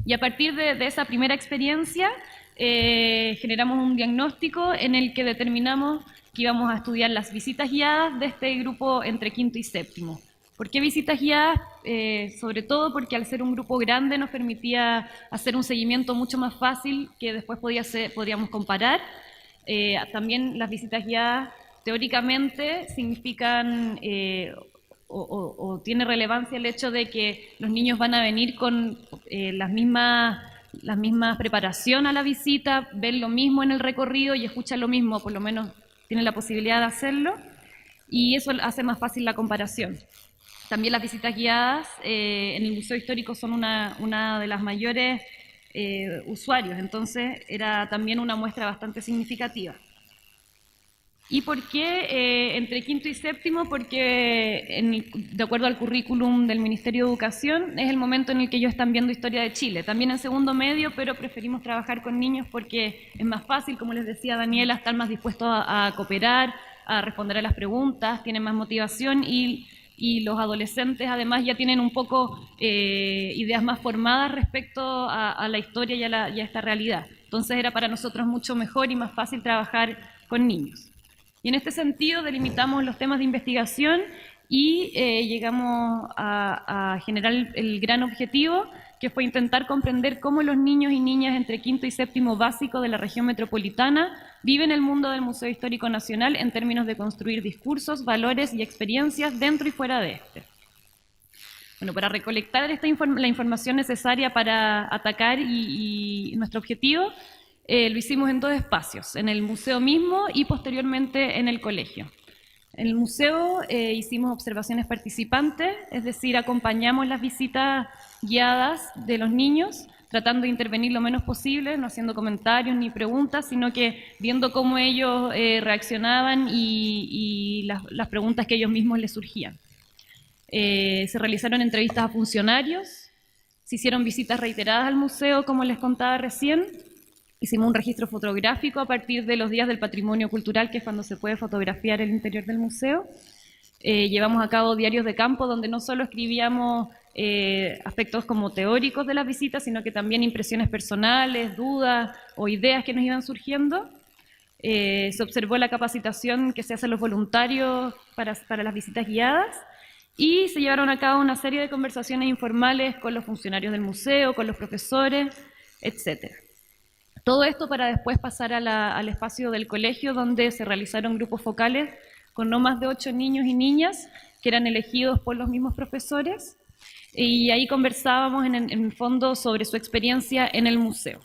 Y a partir de esa primera experiencia generamos un diagnóstico en el que determinamos que íbamos a estudiar las visitas guiadas de este grupo entre quinto y séptimo. ¿Por qué visitas guiadas? Sobre todo porque al ser un grupo grande nos permitía hacer un seguimiento mucho más fácil que después podríamos comparar. También las visitas guiadas teóricamente significan o tiene relevancia el hecho de que los niños van a venir con las mismas preparación a la visita, ven lo mismo en el recorrido y escuchan lo mismo, por lo menos tienen la posibilidad de hacerlo, y eso hace más fácil la comparación. También las visitas guiadas en el Museo Histórico son una de las mayores usuarios, entonces era también una muestra bastante significativa. ¿Y por qué entre quinto y séptimo? Porque de acuerdo al currículum del Ministerio de Educación es el momento en el que ellos están viendo Historia de Chile. También en segundo medio, pero preferimos trabajar con niños porque es más fácil, como les decía Daniela, están más dispuestos a cooperar, a responder a las preguntas, tienen más motivación y los adolescentes además ya tienen un poco ideas más formadas respecto a la historia y a esta realidad. Entonces era para nosotros mucho mejor y más fácil trabajar con niños. Y en este sentido delimitamos los temas de investigación y llegamos a generar el gran objetivo, que fue intentar comprender cómo los niños y niñas entre quinto y séptimo básico de la región metropolitana viven el mundo del Museo Histórico Nacional en términos de construir discursos, valores y experiencias dentro y fuera de este. Bueno, para recolectar la información necesaria para atacar y nuestro objetivo, lo hicimos en 2 espacios, en el museo mismo y posteriormente en el colegio. En el museo hicimos observaciones participantes, es decir, acompañamos las visitas guiadas de los niños, tratando de intervenir lo menos posible, no haciendo comentarios ni preguntas, sino que viendo cómo ellos reaccionaban y las preguntas que ellos mismos les surgían. Se realizaron entrevistas a funcionarios, se hicieron visitas reiteradas al museo, como les contaba recién. Hicimos un registro fotográfico a partir de los días del patrimonio cultural, que es cuando se puede fotografiar el interior del museo. Llevamos a cabo diarios de campo, donde no solo escribíamos aspectos como teóricos de las visitas, sino que también impresiones personales, dudas o ideas que nos iban surgiendo. Se observó la capacitación que se hace a los voluntarios para las visitas guiadas, y se llevaron a cabo una serie de conversaciones informales con los funcionarios del museo, con los profesores, etc. Todo esto para después pasar al espacio del colegio, donde se realizaron grupos focales con no más de 8 niños y niñas que eran elegidos por los mismos profesores, y ahí conversábamos en el fondo sobre su experiencia en el museo.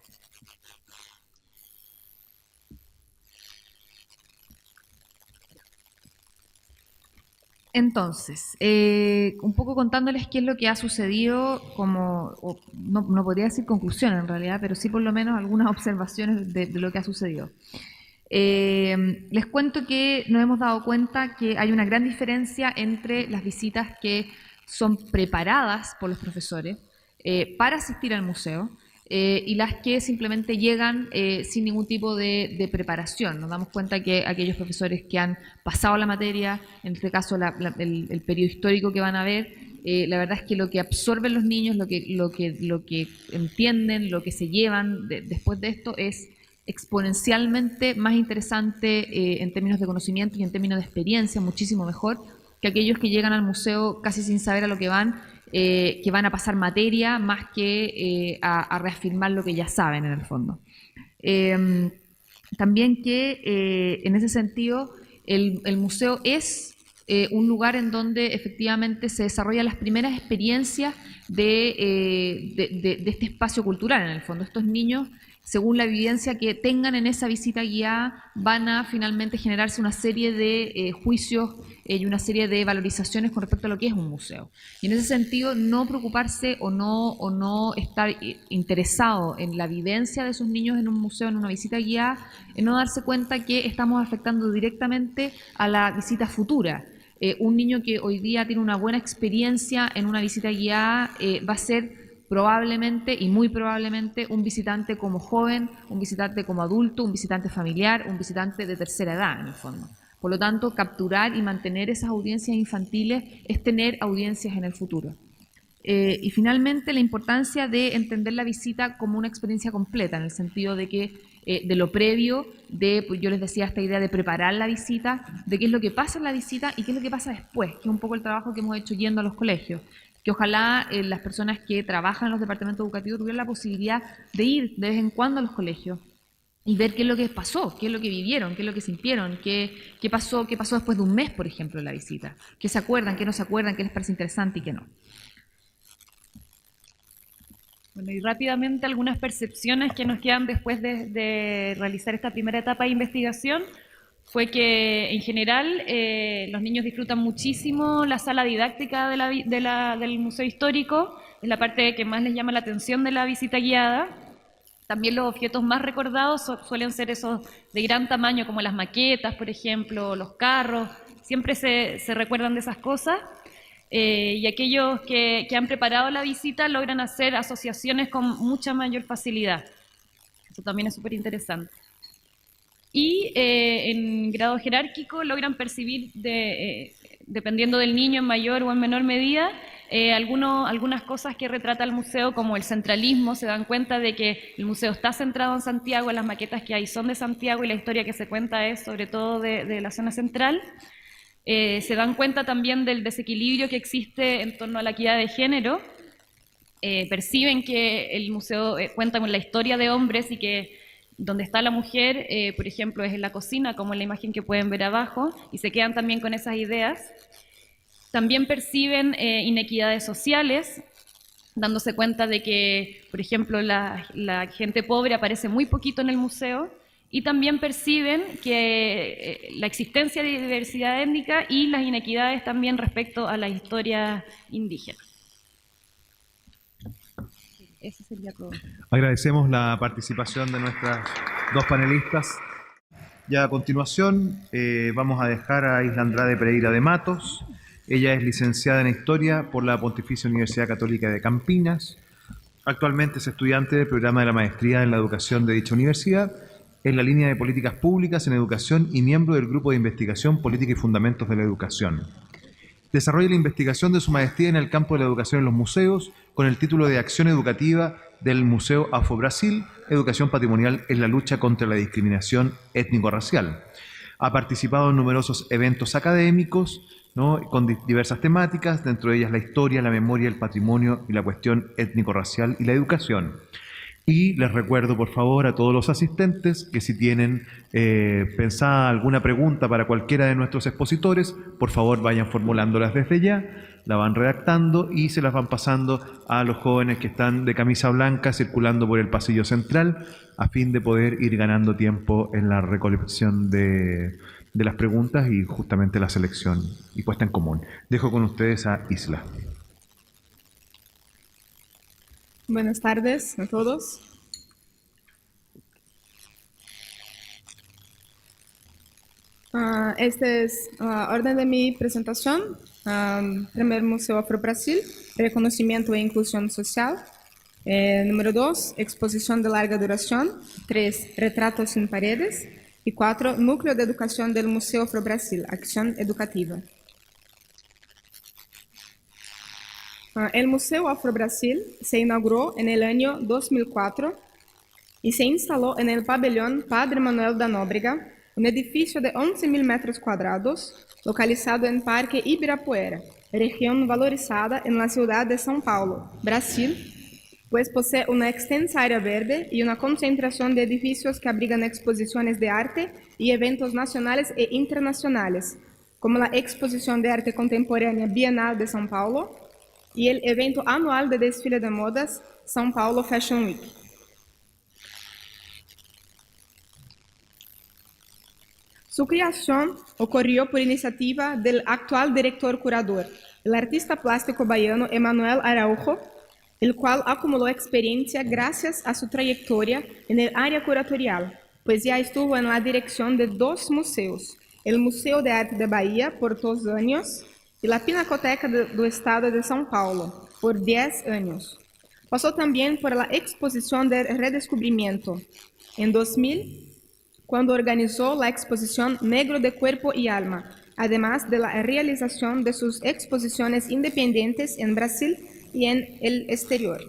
Entonces, un poco contándoles qué es lo que ha sucedido, no podría decir conclusión en realidad, pero sí por lo menos algunas observaciones de lo que ha sucedido. Les cuento que nos hemos dado cuenta que hay una gran diferencia entre las visitas que son preparadas por los profesores para asistir al museo, y las que simplemente llegan sin ningún tipo de preparación. Nos damos cuenta que aquellos profesores que han pasado la materia, en este caso el periodo histórico que van a ver, la verdad es que lo que absorben los niños, lo que entienden, lo que se llevan después de esto es exponencialmente más interesante en términos de conocimiento y en términos de experiencia, muchísimo mejor que aquellos que llegan al museo casi sin saber a lo que van a pasar materia más que a reafirmar lo que ya saben en el fondo. También que en ese sentido el museo es un lugar en donde efectivamente se desarrollan las primeras experiencias de este espacio cultural, en el fondo. Estos niños, según la evidencia que tengan en esa visita guiada, van a finalmente generarse una serie de juicios y una serie de valorizaciones con respecto a lo que es un museo. Y en ese sentido, no preocuparse o no estar interesado en la vivencia de esos niños en un museo, en una visita guiada, no darse cuenta que estamos afectando directamente a la visita futura. Un niño que hoy día tiene una buena experiencia en una visita guiada va a ser probablemente y muy probablemente un visitante como joven, un visitante como adulto, un visitante familiar, un visitante de tercera edad en el fondo. Por lo tanto, capturar y mantener esas audiencias infantiles es tener audiencias en el futuro. Y finalmente, la importancia de entender la visita como una experiencia completa, en el sentido de que de lo previo, pues yo les decía esta idea de preparar la visita, de qué es lo que pasa en la visita y qué es lo que pasa después, que es un poco el trabajo que hemos hecho yendo a los colegios. Que ojalá las personas que trabajan en los departamentos educativos tuvieran la posibilidad de ir de vez en cuando a los colegios y ver qué es lo que pasó, qué es lo que vivieron, qué es lo que sintieron, qué pasó después de un mes, por ejemplo, de la visita. Qué se acuerdan, qué no se acuerdan, qué les parece interesante y qué no. Bueno, y rápidamente algunas percepciones que nos quedan después de realizar esta primera etapa de investigación fue que, en general, los niños disfrutan muchísimo la sala didáctica del Museo Histórico, es la parte que más les llama la atención de la visita guiada. También los objetos más recordados suelen ser esos de gran tamaño, como las maquetas, por ejemplo, los carros, siempre se recuerdan de esas cosas. Y aquellos que han preparado la visita logran hacer asociaciones con mucha mayor facilidad. Eso también es súper interesante. Y en grado jerárquico logran percibir, dependiendo del niño en mayor o en menor medida, algunas cosas que retrata el museo, como el centralismo. Se dan cuenta de que el museo está centrado en Santiago, las maquetas que hay son de Santiago y la historia que se cuenta es sobre todo de la zona central. Se dan cuenta también del desequilibrio que existe en torno a la equidad de género. Perciben que el museo cuenta con la historia de hombres y que donde está la mujer, por ejemplo, es en la cocina, como en la imagen que pueden ver abajo, y se quedan también con esas ideas. También perciben inequidades sociales, dándose cuenta de que, por ejemplo, la gente pobre aparece muy poquito en el museo, y también perciben que la existencia de diversidad étnica y las inequidades también respecto a la historia indígena. Ese sería todo. Agradecemos la participación de nuestras dos panelistas. Ya a continuación vamos a dejar a Isla Andrade Pereira de Matos. Ella es licenciada en Historia por la Pontificia Universidad Católica de Campinas. Actualmente es estudiante del programa de la Maestría en la Educación de dicha universidad, en la línea de Políticas Públicas en Educación y miembro del Grupo de Investigación Política y Fundamentos de la Educación. Desarrolla la investigación de su maestría en el campo de la educación en los museos con el título de Acción Educativa del Museo Afro-Brasil, Educación Patrimonial en la lucha contra la discriminación étnico-racial. Ha participado en numerosos eventos académicos, ¿no?, con diversas temáticas, dentro de ellas la historia, la memoria, el patrimonio y la cuestión étnico-racial y la educación. Y les recuerdo, por favor, a todos los asistentes que si tienen pensada alguna pregunta para cualquiera de nuestros expositores, por favor vayan formulándolas desde ya, la van redactando y se las van pasando a los jóvenes que están de camisa blanca circulando por el pasillo central, a fin de poder ir ganando tiempo en la recolección de las preguntas y justamente la selección y puesta en común. Dejo con ustedes a Isla. Buenas tardes a todos. Este es orden de mi presentación. Primer, Museo Afro-Brasil, reconocimiento e inclusión social. Número 2, exposición de larga duración. 3, retratos sin paredes. Y 4, núcleo de educación del Museo Afro-Brasil, acción educativa. El Museo Afro-Brasil se inauguró en el año 2004 y se instaló en el pabellón Padre Manuel da Nóbrega, un edificio de 11.000 metros cuadrados, localizado en Parque Ibirapuera, región valorizada en la ciudad de São Paulo, Brasil, pues posee una extensa área verde y una concentración de edificios que abrigan exposiciones de arte y eventos nacionales e internacionales, como la Exposición de Arte Contemporánea Bienal de São Paulo y el evento anual de desfile de modas São Paulo Fashion Week. Su creación ocurrió por iniciativa del actual director curador, el artista plástico baiano Emanuel Araujo, el cual acumuló experiencia gracias a su trayectoria en el área curatorial, pues ya estuvo en la dirección de 2 museos, el Museo de Arte de Bahía por 2 años y la Pinacoteca do Estado de São Paulo por 10 años. Pasó también por la Exposición de Redescubrimiento en 2000, cuando organizó la exposición Negro de Cuerpo y Alma, además de la realización de sus exposiciones independientes en Brasil y en el exterior.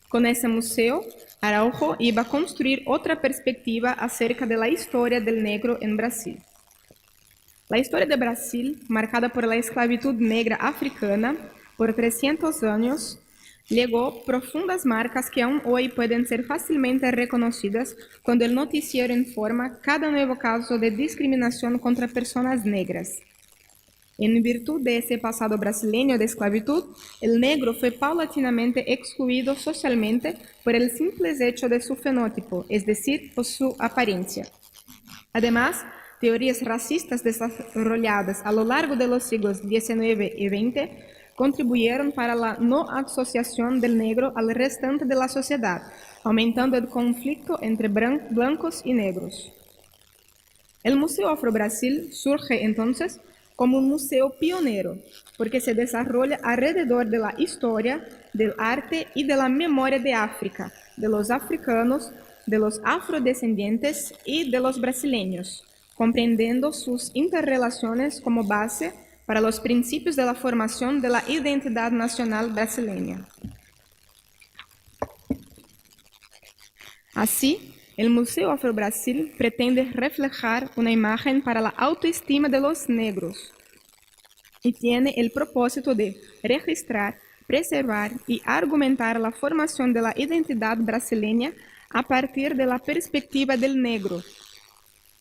Con ese museo, Araujo iba a construir otra perspectiva acerca de la historia del negro en Brasil. La historia de Brasil, marcada por la esclavitud negra africana por 300 años, legó profundas marcas que aún hoy pueden ser fácilmente reconocidas cuando el noticiero informa cada nuevo caso de discriminación contra personas negras. En virtud de ese pasado brasileño de esclavitud, el negro fue paulatinamente excluido socialmente por el simple hecho de su fenotipo, es decir, por su apariencia. Además, teorías racistas desarrolladas a lo largo de los siglos XIX y XX contribuyeron para la no asociación del negro al restante de la sociedad, aumentando el conflicto entre blancos y negros. El Museo Afro-Brasil surge entonces como un museo pionero, porque se desarrolla alrededor de la historia, del arte y de la memoria de África, de los africanos, de los afrodescendientes y de los brasileños, comprendiendo sus interrelaciones como base para los principios de la formación de la identidad nacional brasileña. Así, el Museo Afro-Brasil pretende reflejar una imagen para la autoestima de los negros y tiene el propósito de registrar, preservar y argumentar la formación de la identidad brasileña a partir de la perspectiva del negro,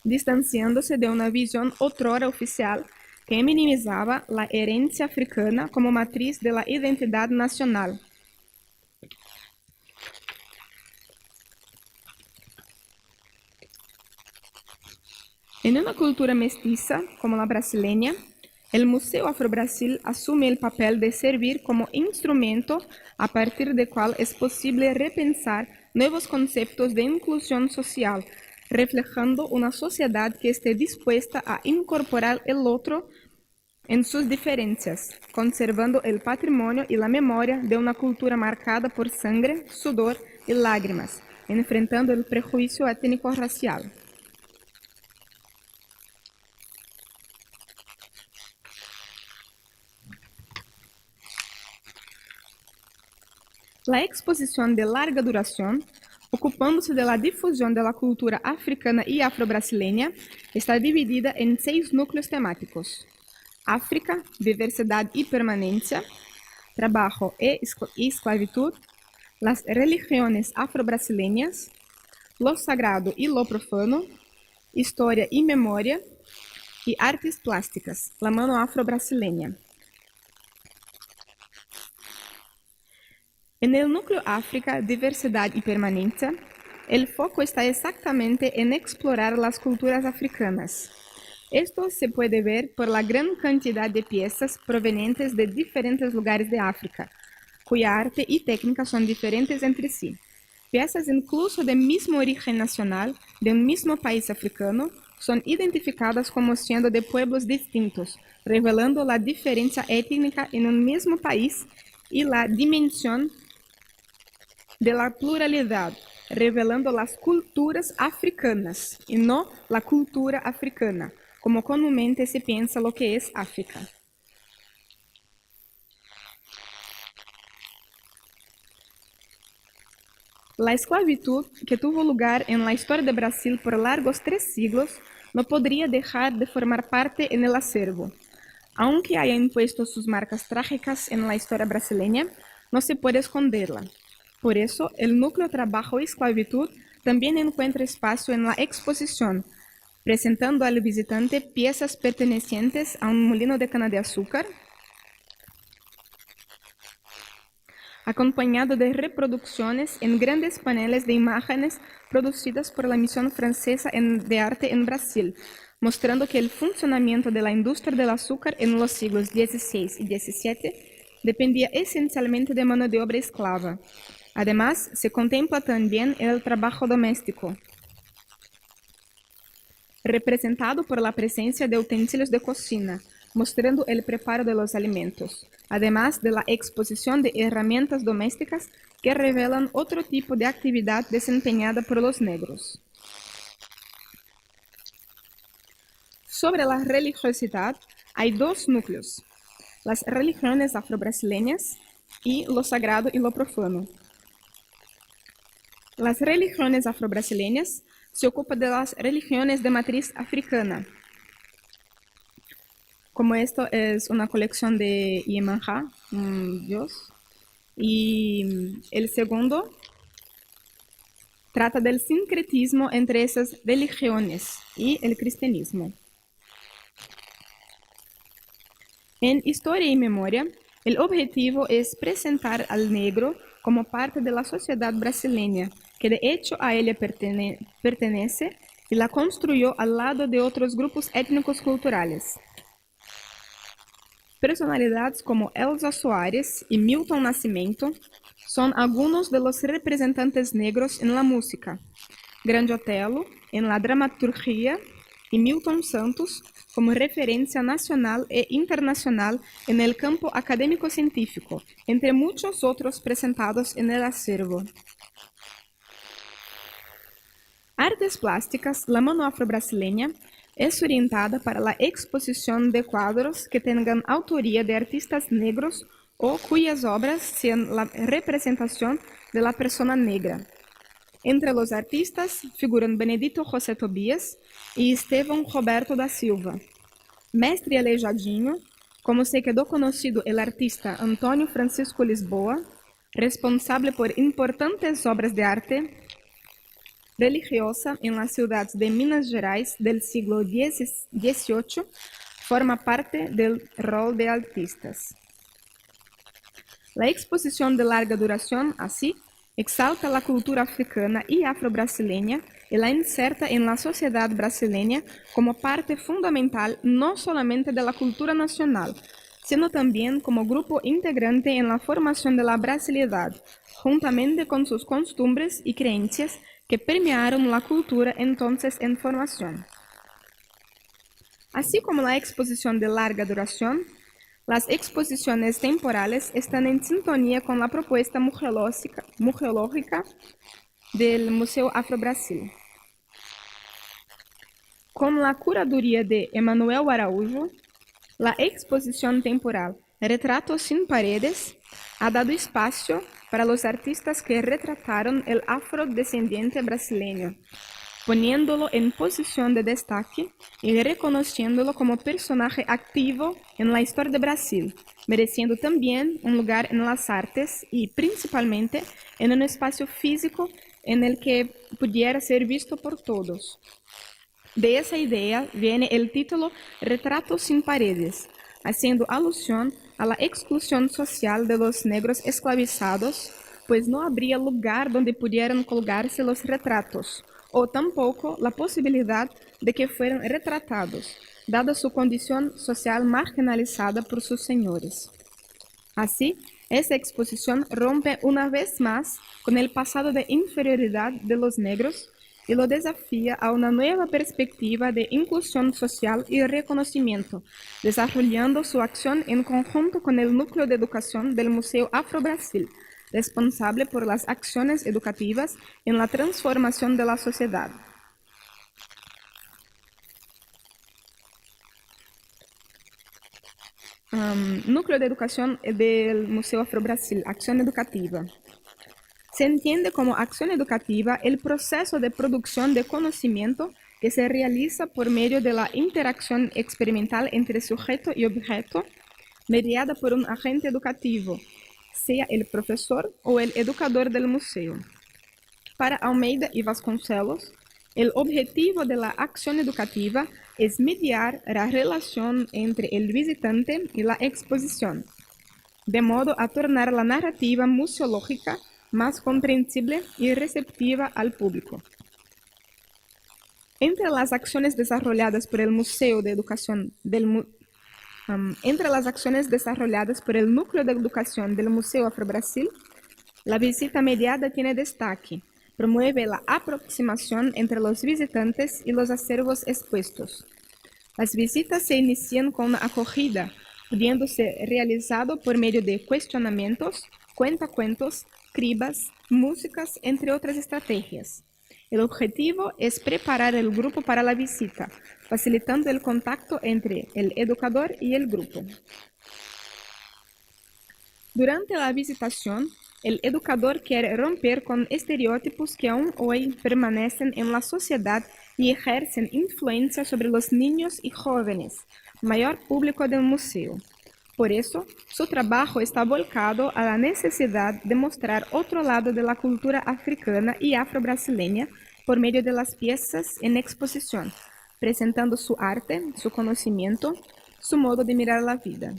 distanciándose de una visión otrora oficial que minimizaba la herencia africana como matriz de la identidad nacional. En una cultura mestiza como la brasileña, el Museo Afro-Brasil asume el papel de servir como instrumento a partir del cual es posible repensar nuevos conceptos de inclusión social, reflejando una sociedad que esté dispuesta a incorporar el otro en sus diferencias, conservando el patrimonio y la memoria de una cultura marcada por sangre, sudor y lágrimas, enfrentando el prejuicio étnico-racial. La exposición de larga duración, ocupándose de la difusión de la cultura africana y afro-brasileña, está dividida en 6 núcleos temáticos: África, diversidad y permanencia, trabajo y esclavitud, las religiones afro-brasileñas, lo sagrado y lo profano, historia y memoria, y artes plásticas, la mano afro-brasileña. En el núcleo África, diversidad y permanencia, el foco está exactamente en explorar las culturas africanas. Esto se puede ver por la gran cantidad de piezas provenientes de diferentes lugares de África, cuya arte y técnica son diferentes entre sí. Piezas incluso del mismo origen nacional, de un mismo país africano, son identificadas como siendo de pueblos distintos, revelando la diferencia étnica en un mismo país y la dimensión de la pluralidad, revelando las culturas africanas y no la cultura africana, como comúnmente se piensa lo que es África. La esclavitud, que tuvo lugar en la historia de Brasil por largos 3 siglos, no podría dejar de formar parte en el acervo. Aunque haya impuesto sus marcas trágicas en la historia brasileña, no se puede esconderla. Por eso, el núcleo trabajo y esclavitud también encuentra espacio en la exposición, presentando al visitante piezas pertenecientes a un molino de cana de azúcar, acompañado de reproducciones en grandes paneles de imágenes producidas por la Misión Francesa de Arte en Brasil, mostrando que el funcionamiento de la industria del azúcar en los siglos XVI y XVII dependía esencialmente de mano de obra esclava. Además, se contempla también el trabajo doméstico, representado por la presencia de utensilios de cocina, mostrando el preparo de los alimentos, además de la exposición de herramientas domésticas que revelan otro tipo de actividad desempeñada por los negros. Sobre la religiosidad, hay dos núcleos: las religiones afro-brasileñas y lo sagrado y lo profano. Las religiones afro-brasileñas se ocupan de las religiones de matriz africana. Como esto es una colección de Iemanjá, un dios, y el segundo trata del sincretismo entre esas religiones y el cristianismo. En Historia y Memoria, el objetivo es presentar al negro como parte de la sociedad brasileña, que de hecho a ella pertenece y la construyó al lado de otros grupos étnicos culturales. Personalidades como Elza Soares y Milton Nascimento son algunos de los representantes negros en la música, Grande Otelo en la dramaturgia y Milton Santos como referencia nacional e internacional en el campo académico-científico, entre muchos otros presentados en el acervo. Artes plásticas, la mano afro-brasileña es orientada para la exposición de cuadros que tengan autoría de artistas negros o cuyas obras sean la representación de la persona negra. Entre los artistas figuran Benedito José Tobias y Estevão Roberto da Silva. Mestre Aleijadinho, como se quedó conocido el artista Antônio Francisco Lisboa, responsable por importantes obras de arte religiosa en las ciudades de Minas Gerais del siglo XVIII, forma parte del rol de artistas. La exposición de larga duración, así, exalta la cultura africana y afro-brasileña y la inserta en la sociedad brasileña como parte fundamental no solamente de la cultura nacional, sino también como grupo integrante en la formación de la brasilidad, juntamente con sus costumbres y creencias que permearon la cultura entonces en formación. Así como la exposición de larga duración, las exposiciones temporales están en sintonía con la propuesta museológica del Museo Afro-Brasil. Con la curaduría de Emanuel Araújo, la exposición temporal Retratos sin Paredes ha dado espacio para los artistas que retrataron el afrodescendiente brasileño, poniéndolo en posición de destaque y reconociéndolo como personaje activo en la historia de Brasil, mereciendo también un lugar en las artes y principalmente en un espacio físico en el que pudiera ser visto por todos. De esa idea viene el título Retratos sin Paredes, haciendo alusión a la exclusión social de los negros esclavizados, pues no habría lugar donde pudieran colgarse los retratos, o tampoco la posibilidad de que fueran retratados, dada su condición social marginalizada por sus señores. Así, esta exposición rompe una vez más con el pasado de inferioridad de los negros y lo desafía a una nueva perspectiva de inclusión social y reconocimiento, desarrollando su acción en conjunto con el Núcleo de Educación del Museo Afro-Brasil, responsable por las acciones educativas en la transformación de la sociedad. Núcleo de Educación del Museo Afro-Brasil, Acción Educativa. Se entiende como acción educativa el proceso de producción de conocimiento que se realiza por medio de la interacción experimental entre sujeto y objeto, mediada por un agente educativo, sea el profesor o el educador del museo. Para Almeida y Vasconcelos, El objetivo de la acción educativa es mediar la relación entre el visitante y la exposición, de modo a tornar la narrativa museológica más comprensible y receptiva al público. Entre las acciones desarrolladas por el Museo de Educación entre las acciones desarrolladas por el Núcleo de Educación del Museo Afro-Brasil, la visita mediada tiene destaque. Promueve la aproximación entre los visitantes y los acervos expuestos. Las visitas se inician con una acogida, pudiendo ser realizado por medio de cuestionamientos, cuentacuentos, cribas, músicas, entre otras estrategias. El objetivo es preparar el grupo para la visita, facilitando el contacto entre el educador y el grupo. Durante la visitación, el educador quiere romper con estereotipos que aún hoy permanecen en la sociedad y ejercen influencia sobre los niños y jóvenes, mayor público del museo. Por eso, su trabajo está volcado a la necesidad de mostrar otro lado de la cultura africana y afro-brasileña por medio de las piezas en exposición, presentando su arte, su conocimiento, su modo de mirar la vida.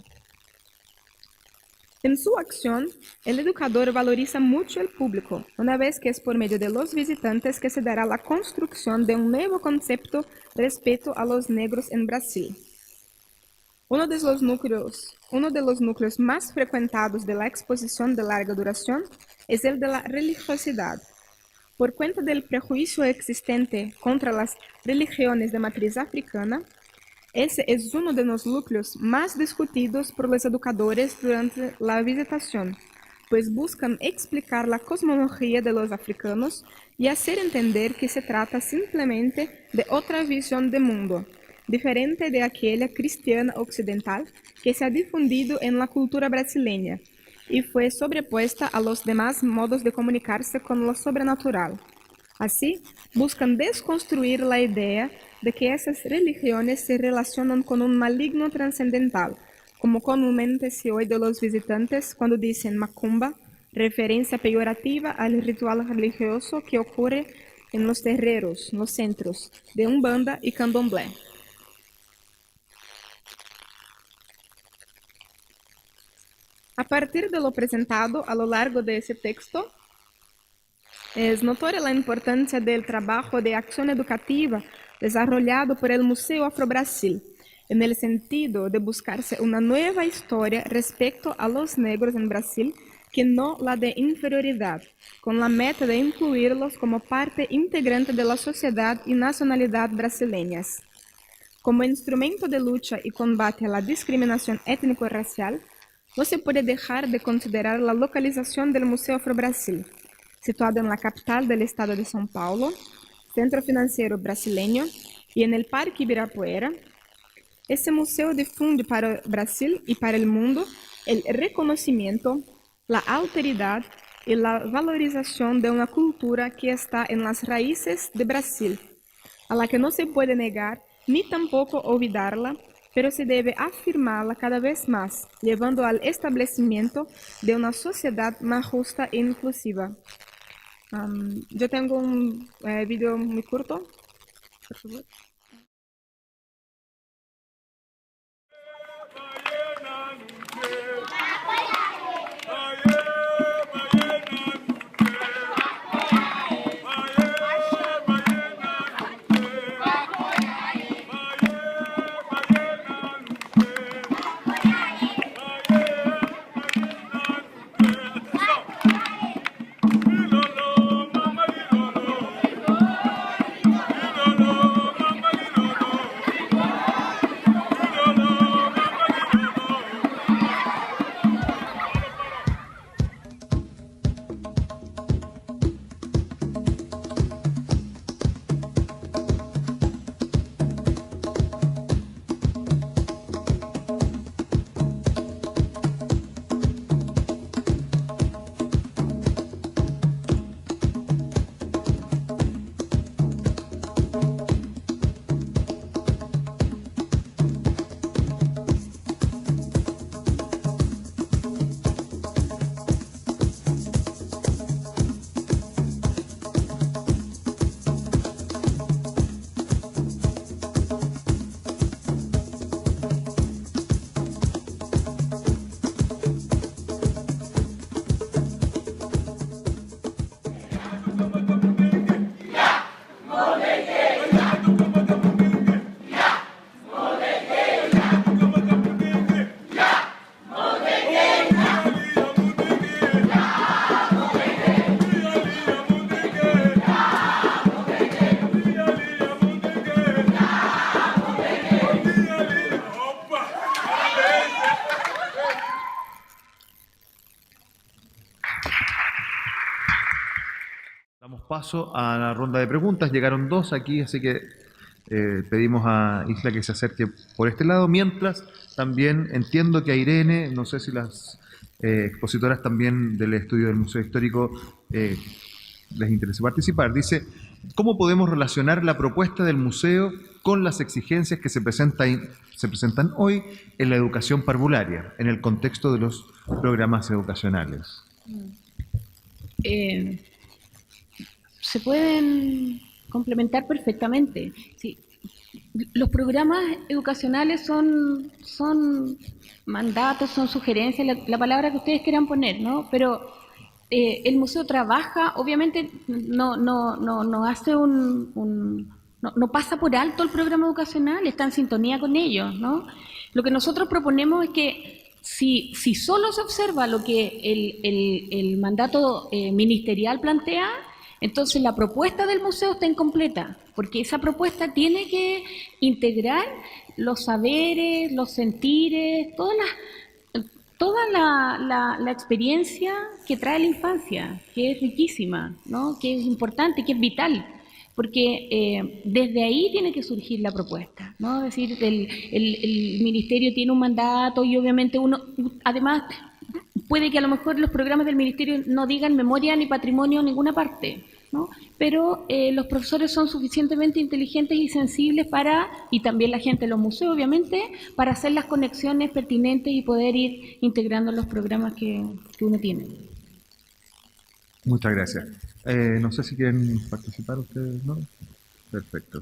En su acción, el educador valoriza mucho el público, una vez que es por medio de los visitantes que se dará la construcción de un nuevo concepto respecto a los negros en Brasil. Uno de los núcleos más frecuentados de la exposición de larga duración es el de la religiosidad. Por cuenta del prejuicio existente contra las religiones de matriz africana, ese es uno de los núcleos más discutidos por los educadores durante la visitación, pues buscan explicar la cosmología de los africanos y hacer entender que se trata simplemente de otra visión del mundo, diferente de aquella cristiana occidental que se ha difundido en la cultura brasileña y fue sobrepuesta a los demás modos de comunicarse con lo sobrenatural. Así, buscan desconstruir la idea de que esas religiones se relacionan con un maligno trascendental, como comúnmente se oye de los visitantes cuando dicen macumba, referencia peyorativa al ritual religioso que ocurre en los terreiros, los centros de Umbanda y Candomblé. A partir de lo presentado a lo largo de ese texto, es notoria la importancia del trabajo de acción educativa desarrollado por el Museo Afro-Brasil, en el sentido de buscarse una nueva historia respecto a los negros en Brasil que no la de inferioridad, con la meta de incluirlos como parte integrante de la sociedad y nacionalidad brasileñas. Como instrumento de lucha y combate a la discriminación étnico-racial, no se puede dejar de considerar la localización del Museo Afro-Brasil, situado en la capital del estado de São Paulo, centro financiero brasileño, y en el Parque Ibirapuera. Este museo difunde para Brasil y para el mundo el reconocimiento, la alteridad y la valorización de una cultura que está en las raíces de Brasil, a la que no se puede negar ni tampoco olvidarla, pero se debe afirmarla cada vez más, llevando al establecimiento de una sociedad más justa e inclusiva. Yo tengo un video muy corto, por favor. Mama, paso a la ronda de preguntas. Llegaron dos aquí, así que pedimos a Isla que se acerque por este lado. Mientras, también entiendo que a Irene, no sé si las expositoras también del estudio del Museo Histórico les interesa participar. Dice, ¿cómo podemos relacionar la propuesta del museo con las exigencias que se presentan hoy en la educación parvularia, en el contexto de los programas educacionales? Se pueden complementar perfectamente. Sí. Los programas educacionales son mandatos, son sugerencias, la palabra que ustedes quieran poner, ¿no? Pero el museo trabaja, obviamente no hace no pasa por alto el programa educacional, está en sintonía con ellos, ¿no? Lo que nosotros proponemos es que si solo se observa lo que el mandato ministerial plantea, entonces la propuesta del museo está incompleta, porque esa propuesta tiene que integrar los saberes, los sentires, toda la experiencia que trae la infancia, que es riquísima, ¿no? Que es importante, que es vital, porque desde ahí tiene que surgir la propuesta, ¿no? Es decir, el ministerio tiene un mandato y obviamente además, puede que a lo mejor los programas del ministerio no digan memoria ni patrimonio en ninguna parte, ¿no? Pero los profesores son suficientemente inteligentes y sensibles y también la gente de los museos, obviamente, para hacer las conexiones pertinentes y poder ir integrando los programas que uno tiene. Muchas gracias. No sé si quieren participar ustedes, ¿no? Perfecto.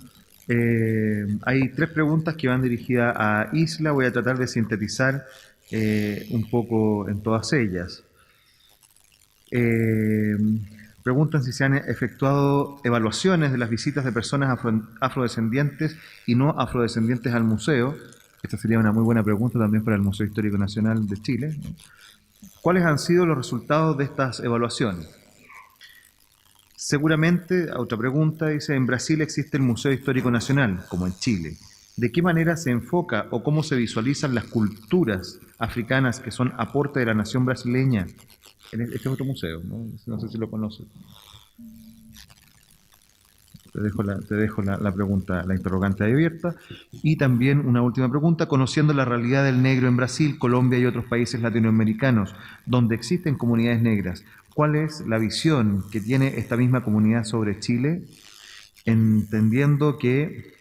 Hay tres preguntas que van dirigidas a Isla. Voy a tratar de sintetizar un poco en todas ellas. Preguntan si se han efectuado evaluaciones de las visitas de personas afrodescendientes y no afrodescendientes al museo. Esta sería una muy buena pregunta también para el Museo Histórico Nacional de Chile, ¿no? ¿Cuáles han sido los resultados de estas evaluaciones? Seguramente, otra pregunta dice, en Brasil existe el Museo Histórico Nacional, como en Chile. ¿De qué manera se enfoca o cómo se visualizan las culturas africanas que son aporte de la nación brasileña? Este es otro museo, no sé si lo conoces. Te dejo la pregunta, la interrogante abierta. Y también una última pregunta, conociendo la realidad del negro en Brasil, Colombia y otros países latinoamericanos, donde existen comunidades negras, ¿cuál es la visión que tiene esta misma comunidad sobre Chile, entendiendo que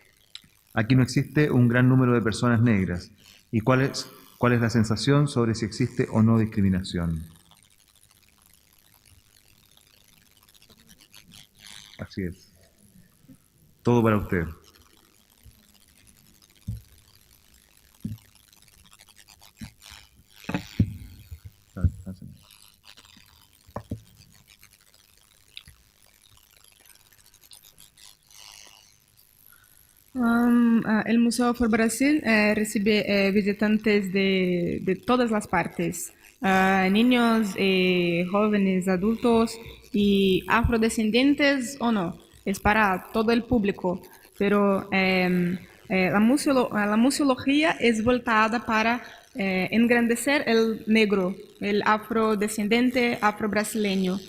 aquí no existe un gran número de personas negras? ¿Y cuál es la sensación sobre si existe o no discriminación? Así es. Todo para usted. El Museo Afro-Brasil recibe visitantes de todas las partes, niños, jóvenes, adultos y afrodescendientes o no, es para todo el público, pero la museología es voltada para engrandecer el negro, el afrodescendente, afro-brasileño.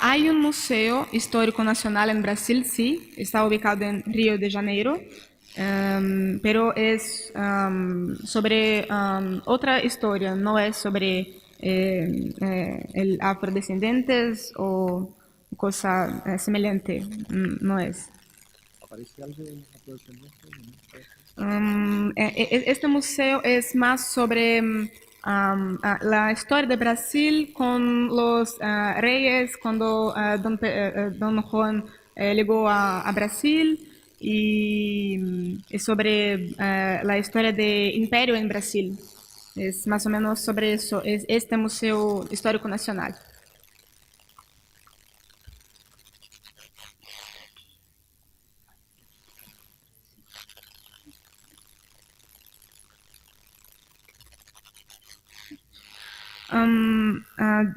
Hay un museo histórico nacional en Brasil, sí, está ubicado en Río de Janeiro, pero es sobre otra historia, no es sobre el afrodescendentes o cosa semejante, no es. ¿Aparece algo de afrodescendientes? Este museo es más sobre la historia de Brasil con los reyes cuando Don Juan llegó a Brasil y sobre la historia del imperio en Brasil. Es más o menos sobre eso, es este Museo Histórico Nacional.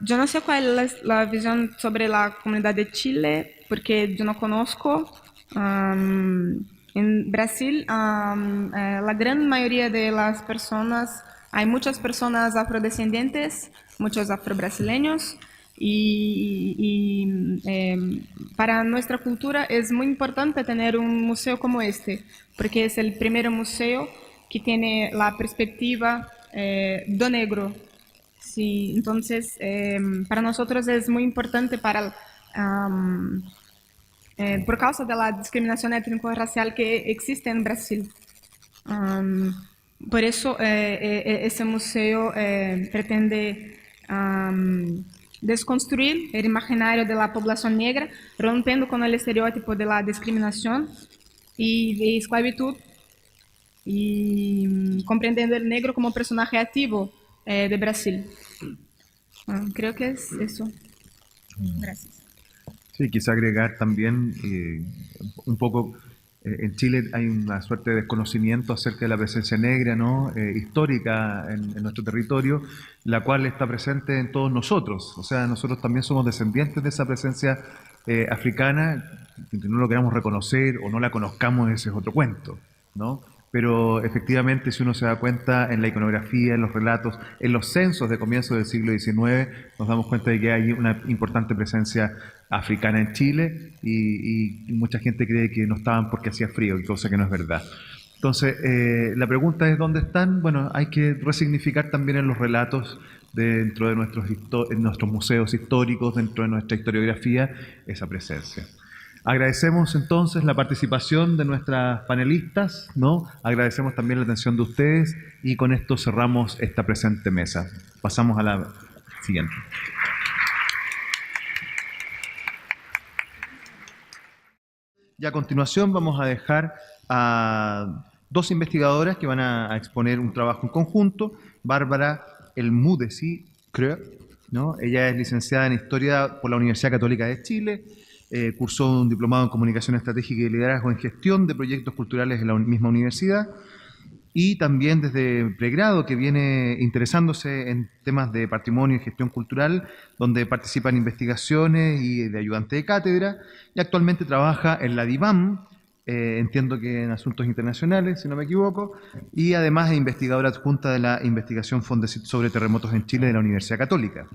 Yo no sé cuál es la visión sobre la comunidad de Chile, porque yo no conozco. En Brasil, la gran mayoría de las personas, hay muchas personas afrodescendientes, muchos afrobrasileños, para nuestra cultura es muy importante tener un museo como este, porque es el primer museo que tiene la perspectiva do negro. Sí, entonces, para nosotros es muy importante por causa de la discriminación étnico-racial que existe en Brasil. Por eso ese museo pretende desconstruir el imaginario de la población negra, rompiendo con el estereotipo de la discriminación y de esclavitud, y comprendiendo el negro como personaje activo de Brasil. Creo que es eso. Gracias. Sí, quise agregar también un poco, en Chile hay una suerte de desconocimiento acerca de la presencia negra, ¿no? Histórica en nuestro territorio, la cual está presente en todos nosotros. O sea, nosotros también somos descendientes de esa presencia africana, que no lo queramos reconocer o no la conozcamos, ese es otro cuento, ¿no? Pero efectivamente, si uno se da cuenta en la iconografía, en los relatos, en los censos de comienzo del siglo XIX, nos damos cuenta de que hay una importante presencia africana en Chile y mucha gente cree que no estaban porque hacía frío, cosa que no es verdad. Entonces, la pregunta es ¿dónde están? Bueno, hay que resignificar también en los relatos dentro de nuestros museos históricos, dentro de nuestra historiografía, esa presencia. Agradecemos entonces la participación de nuestras panelistas, ¿no? Agradecemos también la atención de ustedes y con esto cerramos esta presente mesa. Pasamos a la siguiente. Y a continuación vamos a dejar a dos investigadoras que van a exponer un trabajo en conjunto. Bárbara Elmudeci, creo, ¿no? Ella es licenciada en Historia por la Universidad Católica de Chile. Cursó un diplomado en Comunicación Estratégica y Liderazgo en Gestión de Proyectos Culturales en la misma universidad y también desde pregrado que viene interesándose en temas de patrimonio y gestión cultural, donde participa en investigaciones y de ayudante de cátedra y actualmente trabaja en la DIVAM, entiendo que en asuntos internacionales, si no me equivoco, y además es investigadora adjunta de la investigación Fondesit sobre terremotos en Chile de la Universidad Católica.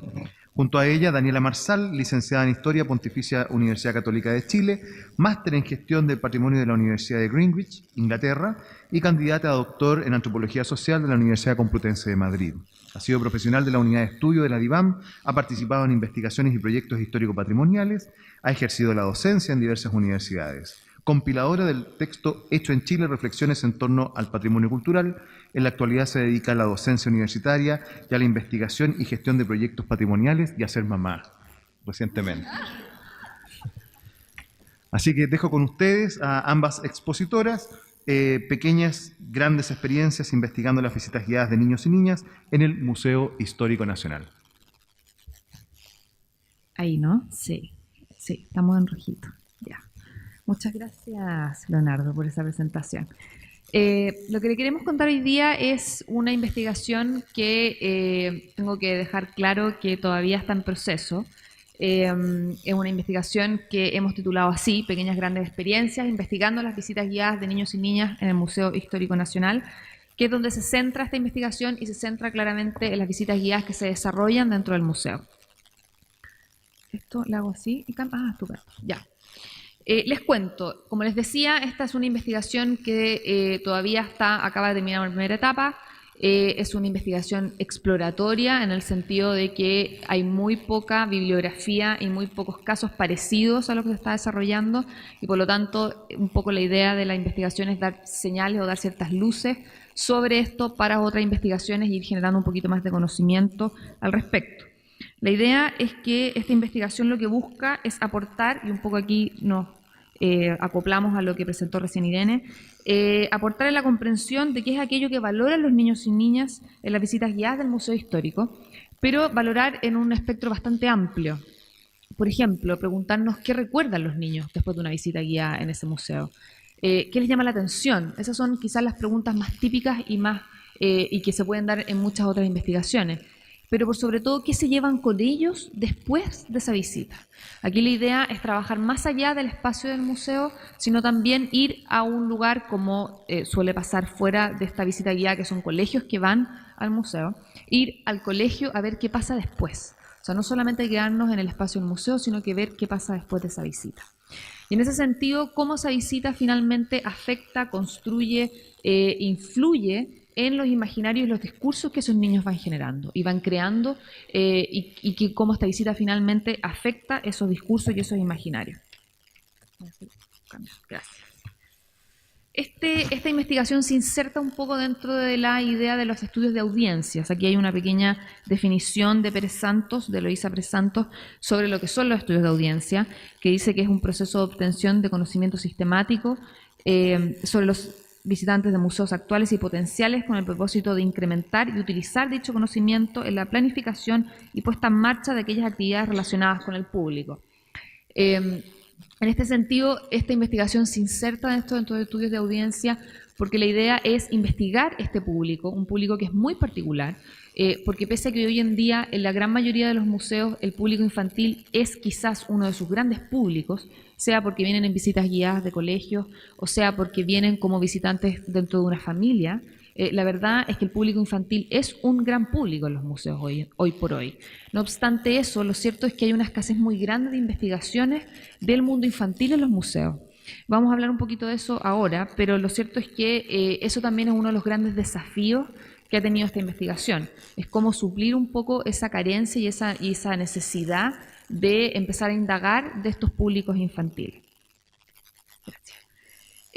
Junto a ella, Daniela Marsal, licenciada en Historia, Pontificia Universidad Católica de Chile, máster en Gestión del Patrimonio de la Universidad de Greenwich, Inglaterra, y candidata a doctor en Antropología Social de la Universidad Complutense de Madrid. Ha sido profesional de la Unidad de Estudio de la DIVAM, ha participado en investigaciones y proyectos histórico-patrimoniales, ha ejercido la docencia en diversas universidades. Compiladora del texto Hecho en Chile, reflexiones en torno al patrimonio cultural. En la actualidad se dedica a la docencia universitaria y a la investigación y gestión de proyectos patrimoniales y a ser mamá, recientemente. Así que dejo con ustedes a ambas expositoras, pequeñas, grandes experiencias investigando las visitas guiadas de niños y niñas en el Museo Histórico Nacional. Ahí, ¿no? Sí, estamos en rojito. Ya. Muchas gracias, Leonardo, por esa presentación. Lo que le queremos contar hoy día es una investigación que tengo que dejar claro que todavía está en proceso. Es una investigación que hemos titulado así, Pequeñas Grandes Experiencias, investigando las visitas guiadas de niños y niñas en el Museo Histórico Nacional, que es donde se centra esta investigación y se centra claramente en las visitas guiadas que se desarrollan dentro del museo. Esto lo hago así y estupendo, ya. Les cuento, como les decía, esta es una investigación que todavía acaba de terminar la primera etapa. Es una investigación exploratoria en el sentido de que hay muy poca bibliografía y muy pocos casos parecidos a lo que se está desarrollando y por lo tanto un poco la idea de la investigación es dar señales o dar ciertas luces sobre esto para otras investigaciones y ir generando un poquito más de conocimiento al respecto. La idea es que esta investigación lo que busca es aportar, y un poco aquí nos acoplamos a lo que presentó recién Irene, aportar en la comprensión de qué es aquello que valoran los niños y niñas en las visitas guiadas del Museo Histórico, pero valorar en un espectro bastante amplio. Por ejemplo, preguntarnos qué recuerdan los niños después de una visita guiada en ese museo. ¿Qué les llama la atención? Esas son quizás las preguntas más típicas y que se pueden dar en muchas otras investigaciones. pero por sobre todo qué se llevan con ellos después de esa visita. Aquí la idea es trabajar más allá del espacio del museo, sino también ir a un lugar como suele pasar fuera de esta visita guiada, que son colegios que van al museo, ir al colegio a ver qué pasa después. O sea, no solamente quedarnos en el espacio del museo, sino que ver qué pasa después de esa visita. Y en ese sentido, cómo esa visita finalmente afecta, construye, influye en los imaginarios y los discursos que esos niños van generando y van creando, y que cómo esta visita finalmente afecta esos discursos y esos imaginarios. Gracias. Esta investigación se inserta un poco dentro de la idea de los estudios de audiencias. Aquí hay una pequeña definición de Pérez Santos, de Eloísa Pérez Santos, sobre lo que son los estudios de audiencia, que dice que es un proceso de obtención de conocimiento sistemático sobre los visitantes de museos actuales y potenciales con el propósito de incrementar y utilizar dicho conocimiento en la planificación y puesta en marcha de aquellas actividades relacionadas con el público. En este sentido, esta investigación se inserta dentro de estudios de audiencia porque la idea es investigar este público, un público que es muy particular, porque pese a que hoy en día en la gran mayoría de los museos el público infantil es quizás uno de sus grandes públicos, sea porque vienen en visitas guiadas de colegios o sea porque vienen como visitantes dentro de una familia, la verdad es que el público infantil es un gran público en los museos hoy por hoy. No obstante eso, lo cierto es que hay una escasez muy grande de investigaciones del mundo infantil en los museos. Vamos a hablar un poquito de eso ahora, pero lo cierto es que eso también es uno de los grandes desafíos que ha tenido esta investigación. Es cómo suplir un poco esa carencia y esa necesidad de empezar a indagar de estos públicos infantiles. Gracias.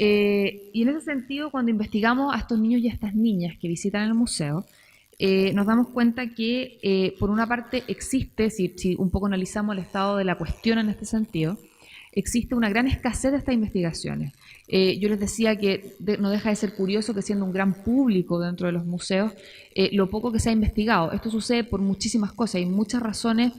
Y en ese sentido, cuando investigamos a estos niños y a estas niñas que visitan el museo, nos damos cuenta que, por una parte, existe, si un poco analizamos el estado de la cuestión en este sentido, existe una gran escasez de estas investigaciones. Yo les decía que no deja de ser curioso que siendo un gran público dentro de los museos, lo poco que se ha investigado. Esto sucede por muchísimas cosas, hay muchas razones,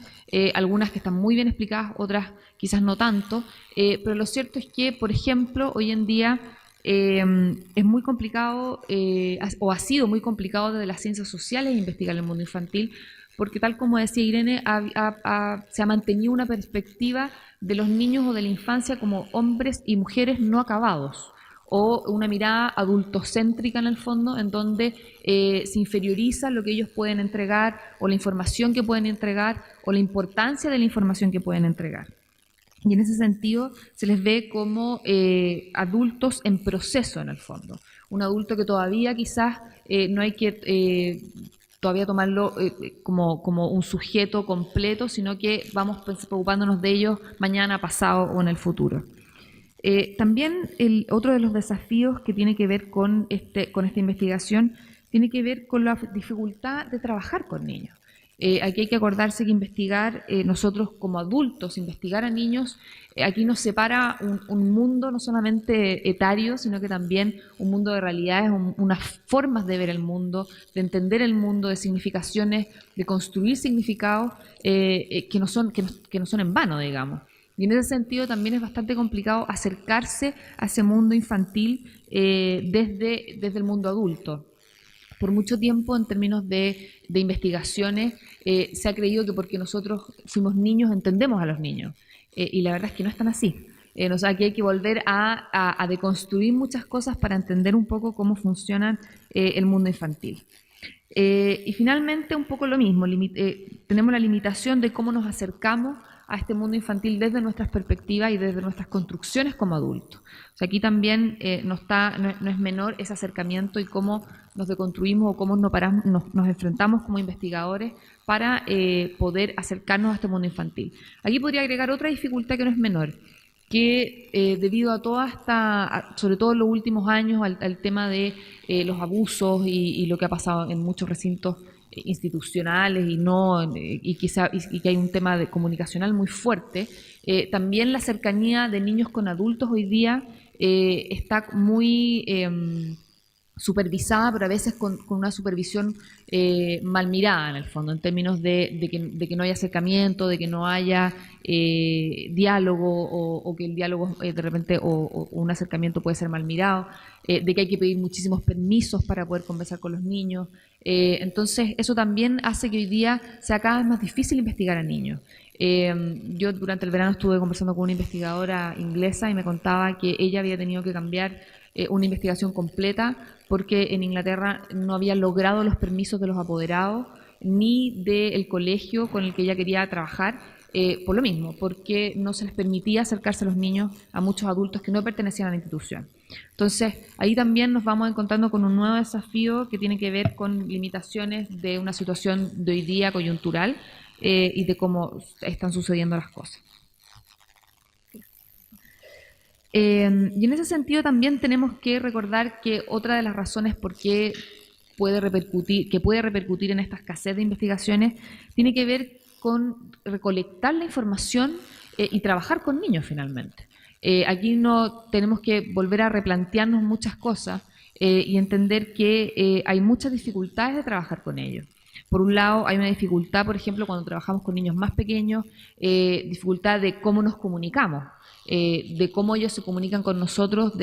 algunas que están muy bien explicadas, otras quizás no tanto, pero lo cierto es que, por ejemplo, hoy en día es muy complicado, o ha sido muy complicado desde las ciencias sociales investigar el mundo infantil, porque tal como decía Irene, se ha mantenido una perspectiva de los niños o de la infancia como hombres y mujeres no acabados, o una mirada adultocéntrica en el fondo, en donde se inferioriza lo que ellos pueden entregar, o la información que pueden entregar, o la importancia de la información que pueden entregar. Y en ese sentido se les ve como adultos en proceso en el fondo. Un adulto que todavía quizás no hay que todavía tomarlo como un sujeto completo, sino que vamos preocupándonos de ellos mañana, pasado o en el futuro. También otro de los desafíos que tiene que ver con esta investigación tiene que ver con la dificultad de trabajar con niños. Aquí hay que acordarse que investigar, nosotros como adultos, investigar a niños, aquí nos separa un mundo no solamente etario, sino que también un mundo de realidades, unas formas de ver el mundo, de entender el mundo, de significaciones, de construir significados que no son en vano, digamos. Y en ese sentido también es bastante complicado acercarse a ese mundo infantil desde el mundo adulto. Por mucho tiempo, en términos de investigaciones, se ha creído que porque nosotros fuimos niños entendemos a los niños. Y la verdad es que no es tan así. Aquí hay que volver a deconstruir muchas cosas para entender un poco cómo funciona el mundo infantil. Y finalmente, un poco lo mismo, tenemos la limitación de cómo nos acercamos a este mundo infantil desde nuestras perspectivas y desde nuestras construcciones como adultos. O sea, aquí también no es menor ese acercamiento y cómo nos deconstruimos o cómo nos enfrentamos como investigadores para poder acercarnos a este mundo infantil. Aquí podría agregar otra dificultad que no es menor, que debido a sobre todo en los últimos años, al tema de los abusos y lo que ha pasado en muchos recintos institucionales y que hay un tema comunicacional muy fuerte, también la cercanía de niños con adultos hoy día está muy supervisada, pero a veces con una supervisión mal mirada en el fondo, en términos de que no haya acercamiento, de que no haya diálogo o que el diálogo de repente o un acercamiento puede ser mal mirado, de que hay que pedir muchísimos permisos para poder conversar con los niños. Entonces eso también hace que hoy día sea cada vez más difícil investigar a niños. Yo durante el verano estuve conversando con una investigadora inglesa y me contaba que ella había tenido que cambiar una investigación completa porque en Inglaterra no había logrado los permisos de los apoderados ni del colegio con el que ella quería trabajar, por lo mismo, porque no se les permitía acercarse a los niños, a muchos adultos que no pertenecían a la institución. Entonces, ahí también nos vamos encontrando con un nuevo desafío que tiene que ver con limitaciones de una situación de hoy día coyuntural y de cómo están sucediendo las cosas. Y en ese sentido también tenemos que recordar que otra de las razones por qué puede repercutir en esta escasez de investigaciones tiene que ver con recolectar la información y trabajar con niños finalmente. Aquí no tenemos que volver a replantearnos muchas cosas y entender que hay muchas dificultades de trabajar con ellos. Por un lado, hay una dificultad, por ejemplo, cuando trabajamos con niños más pequeños, dificultad de cómo nos comunicamos, de cómo ellos se comunican con nosotros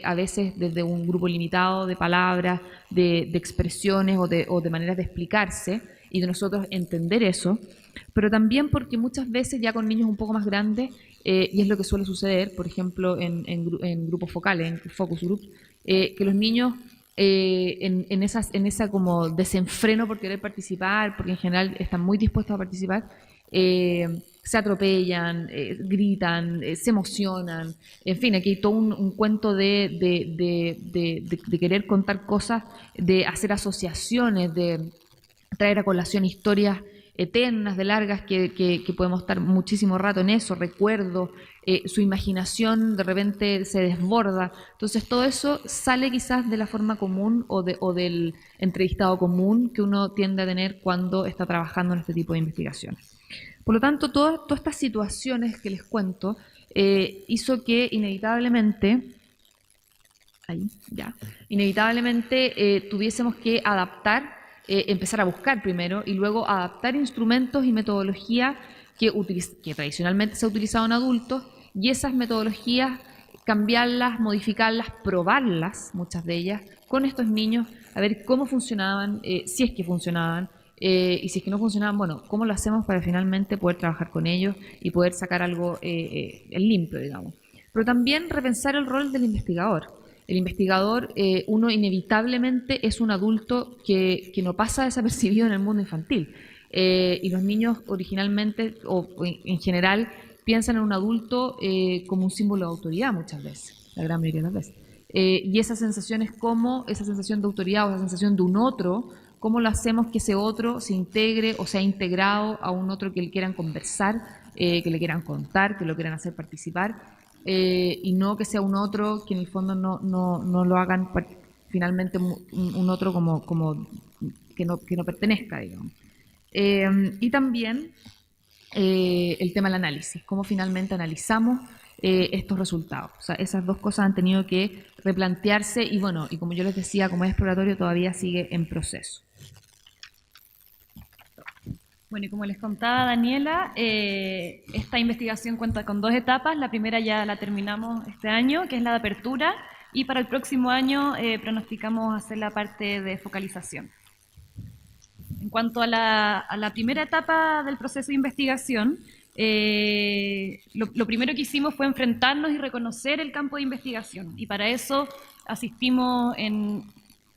a veces desde un grupo limitado de palabras, de expresiones o de maneras de explicarse, y de nosotros entender eso, pero también porque muchas veces ya con niños un poco más grandes, y es lo que suele suceder, por ejemplo, en grupos focales, en focus groups, que los niños en esa como desenfreno por querer participar, porque en general están muy dispuestos a participar, se atropellan, gritan, se emocionan, en fin, aquí hay todo un cuento de querer contar cosas, de hacer asociaciones, de traer a colación historias eternas, de largas, que podemos estar muchísimo rato en eso, recuerdos, su imaginación de repente se desborda. Entonces todo eso sale quizás de la forma común o del entrevistado común que uno tiende a tener cuando está trabajando en este tipo de investigaciones. Por lo tanto, todas estas situaciones que les cuento hizo que inevitablemente tuviésemos que adaptar, empezar a buscar primero y luego adaptar instrumentos y metodologías que tradicionalmente se ha utilizado en adultos, y esas metodologías cambiarlas, modificarlas, probarlas, muchas de ellas, con estos niños, a ver cómo funcionaban, si es que funcionaban, y si es que no funcionaban, bueno, cómo lo hacemos para finalmente poder trabajar con ellos y poder sacar algo limpio, digamos. Pero también repensar el rol del investigador. El investigador, uno inevitablemente es un adulto que no pasa desapercibido en el mundo infantil. Y los niños originalmente, o en general, piensan en un adulto como un símbolo de autoridad muchas veces, la gran mayoría de las veces. Y esa sensación es como, esa sensación de autoridad o esa sensación de un otro, cómo lo hacemos que ese otro se integre o sea integrado a un otro que le quieran conversar, que le quieran contar, que lo quieran hacer participar. Y no que sea un otro que en el fondo no lo hagan finalmente un otro como que no pertenezca, digamos. Y también el tema del análisis, cómo finalmente analizamos estos resultados. O sea, esas dos cosas han tenido que replantearse y bueno, y como yo les decía, como es exploratorio todavía sigue en proceso. Bueno, y como les contaba Daniela, esta investigación cuenta con 2 etapas. La primera ya la terminamos este año, que es la de apertura, y para el próximo año pronosticamos hacer la parte de focalización. En cuanto a la primera etapa del proceso de investigación, lo primero que hicimos fue enfrentarnos y reconocer el campo de investigación, y para eso asistimos en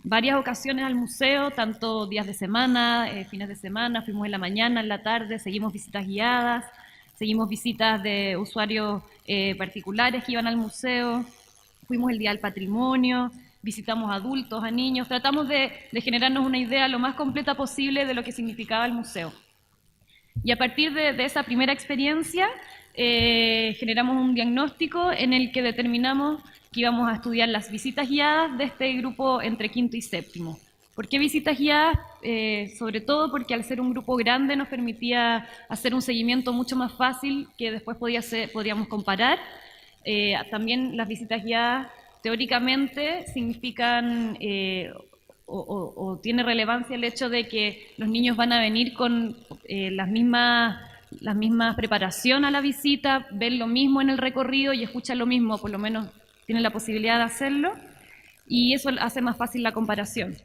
varias ocasiones al museo, tanto días de semana, fines de semana, fuimos en la mañana, en la tarde, seguimos visitas guiadas, seguimos visitas de usuarios particulares que iban al museo, fuimos el Día del Patrimonio, visitamos a adultos, a niños, tratamos de generarnos una idea lo más completa posible de lo que significaba el museo. Y a partir de esa primera experiencia generamos un diagnóstico en el que determinamos que íbamos a estudiar las visitas guiadas de este grupo entre quinto y séptimo. ¿Por qué visitas guiadas? Sobre todo porque al ser un grupo grande nos permitía hacer un seguimiento mucho más fácil que después podríamos comparar. También las visitas guiadas teóricamente significan o tiene relevancia el hecho de que los niños van a venir con las mismas preparación a la visita, ven lo mismo en el recorrido y escuchan lo mismo, por lo menos tienen la posibilidad de hacerlo, y eso hace más fácil la comparación.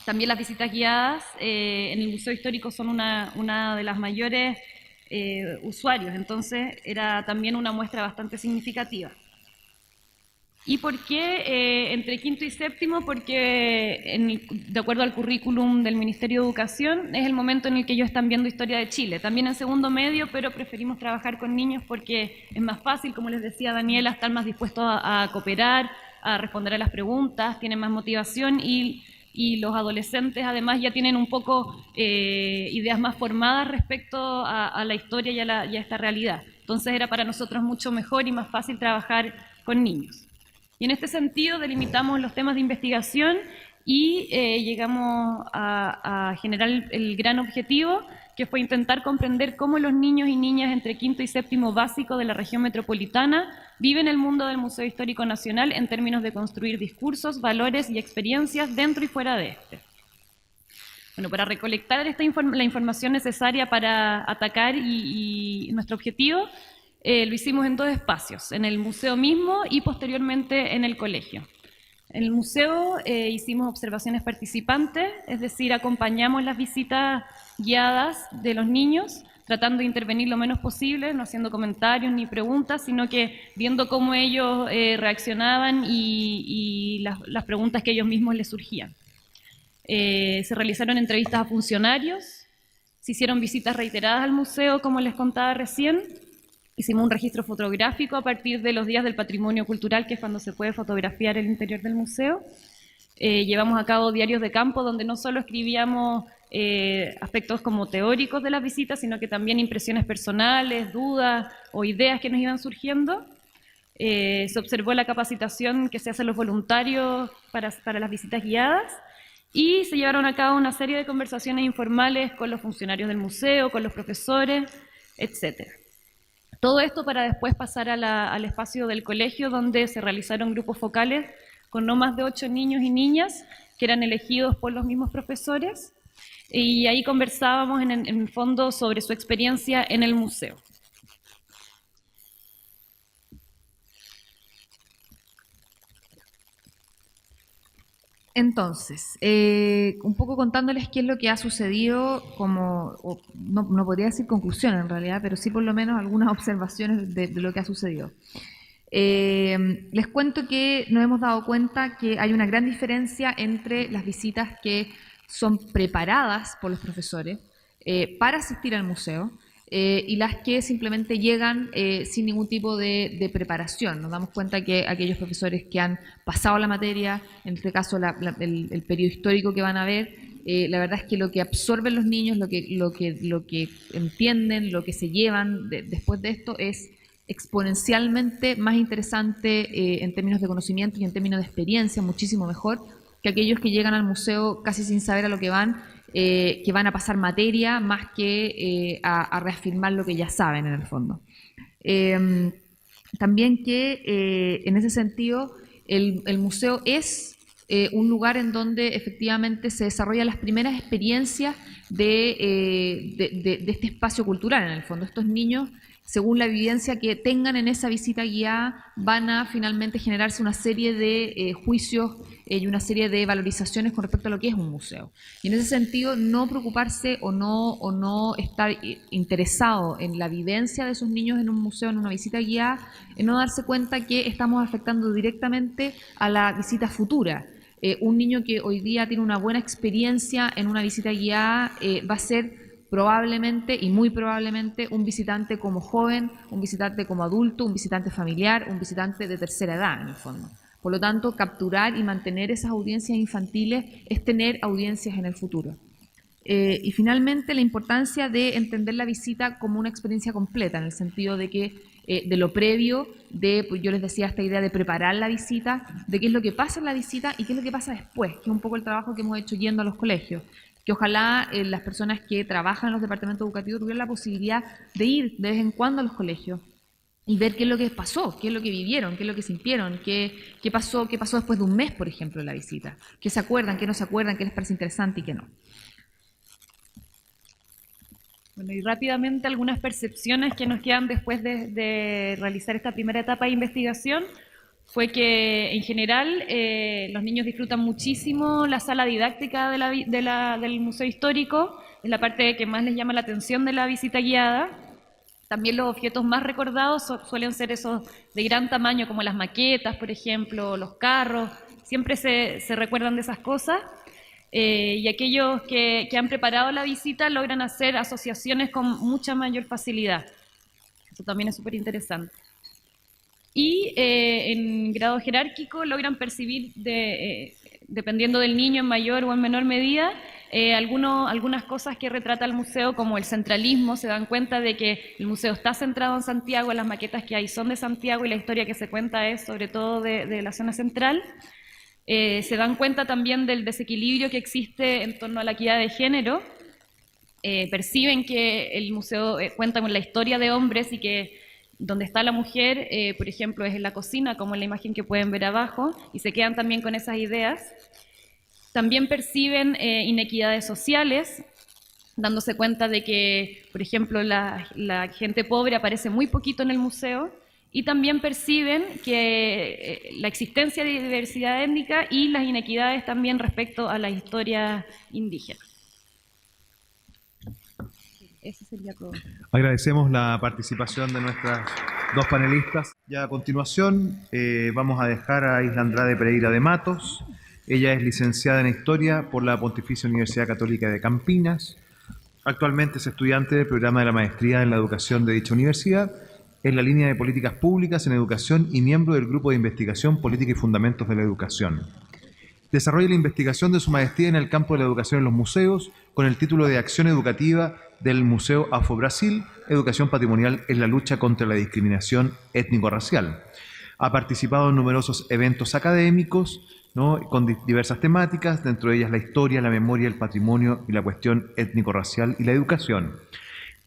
También las visitas guiadas en el Museo Histórico son una de las mayores usuarios, entonces era también una muestra bastante significativa. ¿Y por qué entre quinto y séptimo? Porque de acuerdo al currículum del Ministerio de Educación es el momento en el que ellos están viendo historia de Chile. También en segundo medio, pero preferimos trabajar con niños porque es más fácil, como les decía Daniela, están más dispuestos a cooperar, a responder a las preguntas, tienen más motivación y los adolescentes además ya tienen un poco ideas más formadas respecto a la historia y a esta realidad. Entonces era para nosotros mucho mejor y más fácil trabajar con niños. Y en este sentido delimitamos los temas de investigación y llegamos a generar el gran objetivo, que fue intentar comprender cómo los niños y niñas entre quinto y séptimo básico de la región metropolitana viven el mundo del Museo Histórico Nacional en términos de construir discursos, valores y experiencias dentro y fuera de este. Bueno, para recolectar la información necesaria para atacar y nuestro objetivo, lo hicimos en dos espacios, en el museo mismo y posteriormente en el colegio. En el museo hicimos observaciones participantes, es decir, acompañamos las visitas guiadas de los niños, tratando de intervenir lo menos posible, no haciendo comentarios ni preguntas, sino que viendo cómo ellos reaccionaban y las preguntas que ellos mismos les surgían. Se realizaron entrevistas a funcionarios, se hicieron visitas reiteradas al museo, como les contaba recién. Hicimos un registro fotográfico a partir de los días del patrimonio cultural, que es cuando se puede fotografiar el interior del museo. Llevamos a cabo diarios de campo, donde no solo escribíamos aspectos como teóricos de las visitas, sino que también impresiones personales, dudas o ideas que nos iban surgiendo. Se observó la capacitación que se hace a los voluntarios para las visitas guiadas, y se llevaron a cabo una serie de conversaciones informales con los funcionarios del museo, con los profesores, etc. Todo esto para después pasar al espacio del colegio, donde se realizaron grupos focales con no más de 8 niños y niñas que eran elegidos por los mismos profesores, y ahí conversábamos en el fondo sobre su experiencia en el museo. Entonces, un poco contándoles qué es lo que ha sucedido, no podría decir conclusión en realidad, pero sí por lo menos algunas observaciones de lo que ha sucedido. Les cuento que nos hemos dado cuenta que hay una gran diferencia entre las visitas que son preparadas por los profesores para asistir al museo, y las que simplemente llegan sin ningún tipo de preparación. Nos damos cuenta que aquellos profesores que han pasado la materia, en este caso el periodo histórico que van a ver, la verdad es que lo que absorben los niños, lo que entienden, lo que se llevan después de esto es exponencialmente más interesante en términos de conocimiento y en términos de experiencia, muchísimo mejor que aquellos que llegan al museo casi sin saber a lo que van a pasar materia más que a reafirmar lo que ya saben en el fondo. También que en ese sentido el museo es un lugar en donde efectivamente se desarrollan las primeras experiencias de este espacio cultural en el fondo. Estos niños, según la evidencia que tengan en esa visita guiada, van a finalmente generarse una serie de juicios y una serie de valorizaciones con respecto a lo que es un museo. Y en ese sentido, no preocuparse o no estar interesado en la vivencia de esos niños en un museo, en una visita guiada, no darse cuenta que estamos afectando directamente a la visita futura. Un niño que hoy día tiene una buena experiencia en una visita guiada va a ser probablemente y muy probablemente un visitante como joven, un visitante como adulto, un visitante familiar, un visitante de tercera edad en el fondo. Por lo tanto, capturar y mantener esas audiencias infantiles es tener audiencias en el futuro. Y finalmente, la importancia de entender la visita como una experiencia completa, en el sentido de que de lo previo, pues yo les decía esta idea de preparar la visita, de qué es lo que pasa en la visita y qué es lo que pasa después, que es un poco el trabajo que hemos hecho yendo a los colegios. Que ojalá las personas que trabajan en los departamentos educativos tuvieran la posibilidad de ir de vez en cuando a los colegios y ver qué es lo que pasó, qué es lo que vivieron, qué es lo que sintieron, qué pasó después de un mes, por ejemplo, de la visita, qué se acuerdan, qué no se acuerdan, qué les parece interesante y qué no. Bueno, y rápidamente algunas percepciones que nos quedan después de realizar esta primera etapa de investigación fue que en general los niños disfrutan muchísimo la sala didáctica del Museo Histórico, es la parte que más les llama la atención de la visita guiada. También los objetos más recordados suelen ser esos de gran tamaño, como las maquetas, por ejemplo, los carros, siempre se recuerdan de esas cosas. Y aquellos que han preparado la visita logran hacer asociaciones con mucha mayor facilidad. Eso también es súper interesante. Y en grado jerárquico logran percibir, dependiendo del niño en mayor o en menor medida, algunas cosas que retrata el museo, como el centralismo. Se dan cuenta de que el museo está centrado en Santiago, las maquetas que hay son de Santiago y la historia que se cuenta es sobre todo de la zona central. Se dan cuenta también del desequilibrio que existe en torno a la equidad de género, perciben que el museo cuenta con la historia de hombres y que donde está la mujer, por ejemplo, es en la cocina, como en la imagen que pueden ver abajo, y se quedan también con esas ideas. También perciben inequidades sociales, dándose cuenta de que, por ejemplo, la gente pobre aparece muy poquito en el museo, y también perciben que la existencia de diversidad étnica y las inequidades también respecto a la historia indígena. Ese sería todo. Agradecemos la participación de nuestras dos panelistas. Ya a continuación vamos a dejar a Isla Andrade Pereira de Matos. Ella es licenciada en Historia por la Pontificia Universidad Católica de Campinas. Actualmente es estudiante del programa de la Maestría en la Educación de dicha universidad, en la línea de Políticas Públicas en Educación y miembro del Grupo de Investigación Política y Fundamentos de la Educación. Desarrolla la investigación de su maestría en el campo de la educación en los museos con el título de Acción Educativa del Museo Afro-Brasil, Educación Patrimonial en la lucha contra la discriminación étnico-racial. Ha participado en numerosos eventos académicos, ¿no?, con diversas temáticas, dentro de ellas la historia, la memoria, el patrimonio y la cuestión étnico-racial y la educación.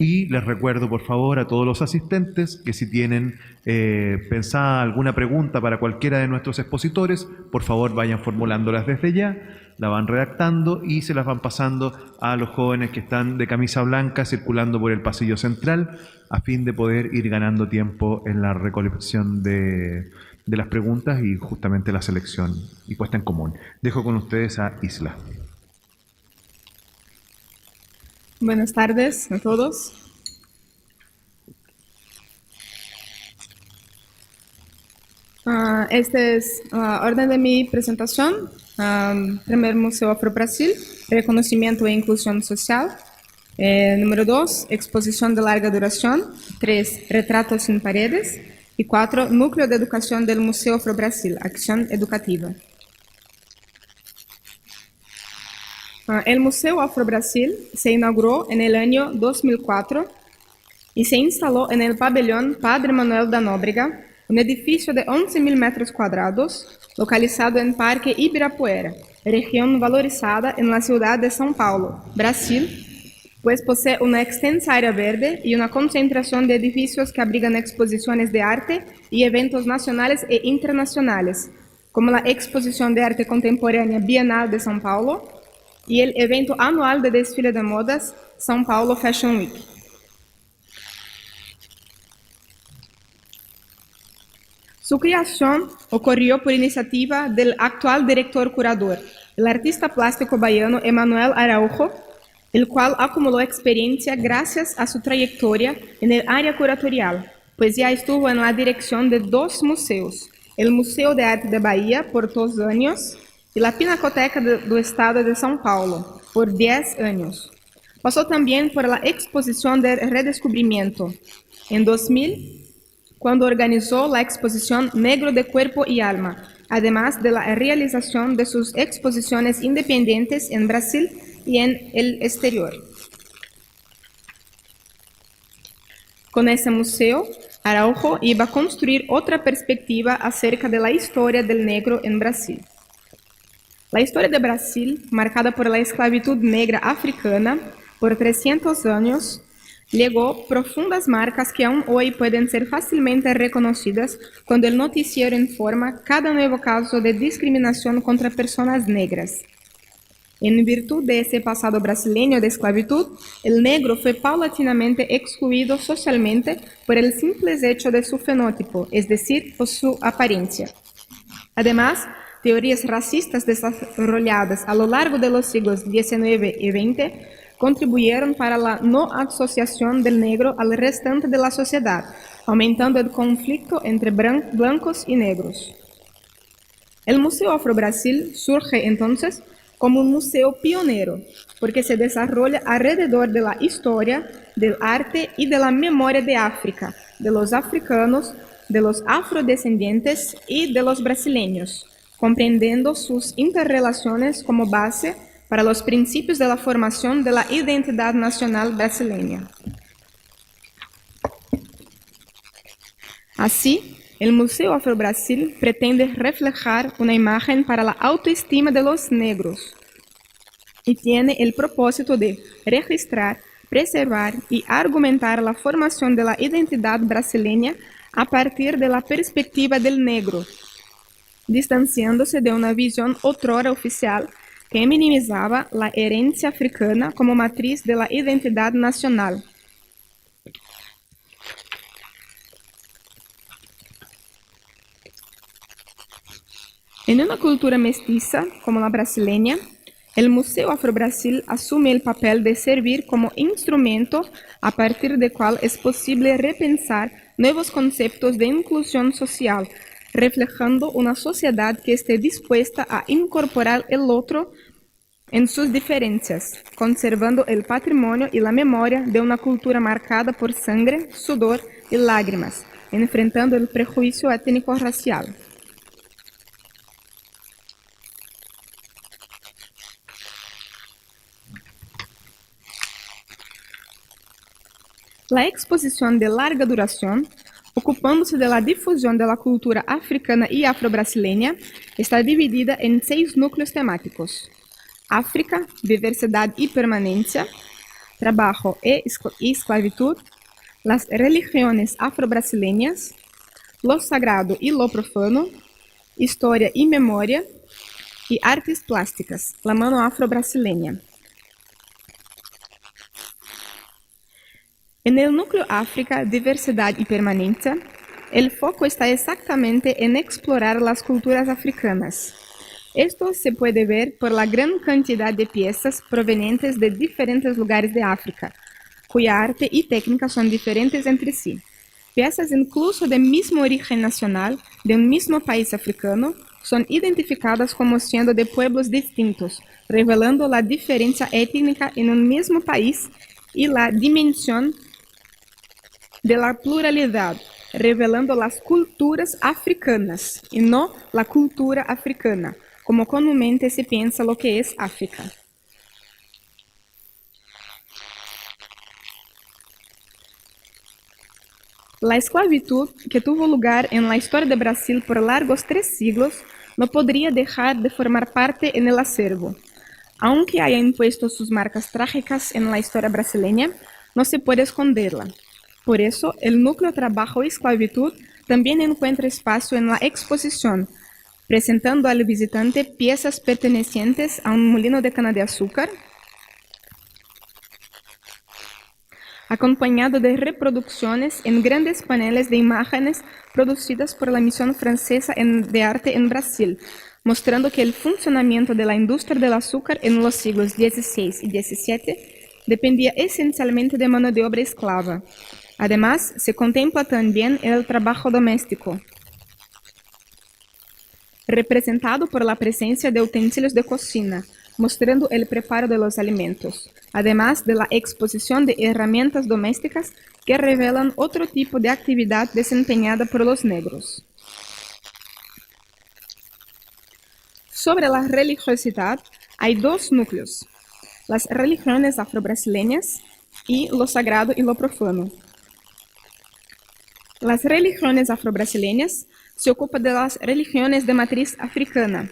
Y les recuerdo, por favor, a todos los asistentes que si tienen pensada alguna pregunta para cualquiera de nuestros expositores, por favor vayan formulándolas desde ya, la van redactando y se las van pasando a los jóvenes que están de camisa blanca circulando por el pasillo central a fin de poder ir ganando tiempo en la recolección de las preguntas y justamente la selección y puesta en común. Dejo con ustedes a Isla. Buenas tardes a todos. Este es orden de mi presentación. Primer, Museo Afro-Brasil, reconocimiento e inclusión social. Número 2, exposición de larga duración. 3, retratos sin paredes. Y 4, núcleo de educación del Museo Afro-Brasil, acción educativa. El Museo Afro-Brasil se inauguró en el año 2004 y se instaló en el pabellón Padre Manuel da Nóbrega, un edificio de 11.000 metros cuadrados, localizado en Parque Ibirapuera, región valorizada en la ciudad de São Paulo, Brasil, pues posee una extensa área verde y una concentración de edificios que abrigan exposiciones de arte y eventos nacionales e internacionales, como la Exposición de Arte Contemporánea Bienal de São Paulo, y el evento anual de desfile de modas São Paulo Fashion Week. Su creación ocurrió por iniciativa del actual director curador, el artista plástico baiano Emanuel Araujo, el cual acumuló experiencia gracias a su trayectoria en el área curatorial, pues ya estuvo en la dirección de 2 museos, el Museo de Arte de Bahía por 2 años, y la Pinacoteca do Estado de São Paulo, por 10 años. Pasó también por la Exposición de Redescubrimiento, en 2000, cuando organizó la exposición Negro de Cuerpo y Alma, además de la realización de sus exposiciones independientes en Brasil y en el exterior. Con ese museo, Araujo iba a construir otra perspectiva acerca de la historia del negro en Brasil. La historia de Brasil, marcada por la esclavitud negra africana por 300 años, legó profundas marcas que aún hoy pueden ser fácilmente reconocidas cuando el noticiero informa cada nuevo caso de discriminación contra personas negras. En virtud de ese pasado brasileño de esclavitud, el negro fue paulatinamente excluido socialmente por el simple hecho de su fenotipo, es decir, por su apariencia. Además, teorías racistas desarrolladas a lo largo de los siglos XIX y XX contribuyeron para la no asociación del negro al restante de la sociedad, aumentando el conflicto entre blancos y negros. El Museo Afro-Brasil surge entonces como un museo pionero, porque se desarrolla alrededor de la historia, del arte y de la memoria de África, de los africanos, de los afrodescendientes y de los brasileños, comprendiendo sus interrelaciones como base para los principios de la formación de la identidad nacional brasileña. Así, el Museo Afro-Brasil pretende reflejar una imagen para la autoestima de los negros y tiene el propósito de registrar, preservar y argumentar la formación de la identidad brasileña a partir de la perspectiva del negro, distanciándose de una visión otrora oficial que minimizaba la herencia africana como matriz de la identidad nacional. En una cultura mestiza como la brasileña, el Museo Afro-Brasil asume el papel de servir como instrumento a partir del cual es posible repensar nuevos conceptos de inclusión social, reflejando una sociedad que esté dispuesta a incorporar el otro en sus diferencias, conservando el patrimonio y la memoria de una cultura marcada por sangre, sudor y lágrimas, enfrentando el prejuicio étnico-racial. La exposición de larga duración, ocupándose de la difusión de la cultura africana y afro-brasileña, está dividida en 6 núcleos temáticos: África, diversidad y permanencia, trabajo y esclavitud, las religiones afro-brasileñas, lo sagrado y lo profano, historia y memoria, y artes plásticas, la mano afro-brasileña. En el núcleo África, diversidad y permanencia, el foco está exactamente en explorar las culturas africanas. Esto se puede ver por la gran cantidad de piezas provenientes de diferentes lugares de África, cuya arte y técnica son diferentes entre sí. Piezas incluso del mismo origen nacional, de un mismo país africano, son identificadas como siendo de pueblos distintos, revelando la diferencia étnica en un mismo país y la dimensión de la pluralidad, revelando las culturas africanas y no la cultura africana, como comúnmente se piensa lo que es África. La esclavitud, que tuvo lugar en la historia de Brasil por largos 3 siglos, no podría dejar de formar parte en el acervo. Aunque haya impuesto sus marcas trágicas en la historia brasileña, no se puede esconderla. Por eso, el núcleo Trabajo y Esclavitud también encuentra espacio en la exposición, presentando al visitante piezas pertenecientes a un molino de cana de azúcar, acompañado de reproducciones en grandes paneles de imágenes producidas por la Misión Francesa de Arte en Brasil, mostrando que el funcionamiento de la industria del azúcar en los siglos XVI y XVII dependía esencialmente de mano de obra esclava. Además, se contempla también el trabajo doméstico, representado por la presencia de utensilios de cocina, mostrando el preparo de los alimentos, además de la exposición de herramientas domésticas que revelan otro tipo de actividad desempeñada por los negros. Sobre la religiosidad, hay 2 núcleos: las religiones afro-brasileñas y lo sagrado y lo profano. Las religiones afro-brasileñas se ocupan de las religiones de matriz africana.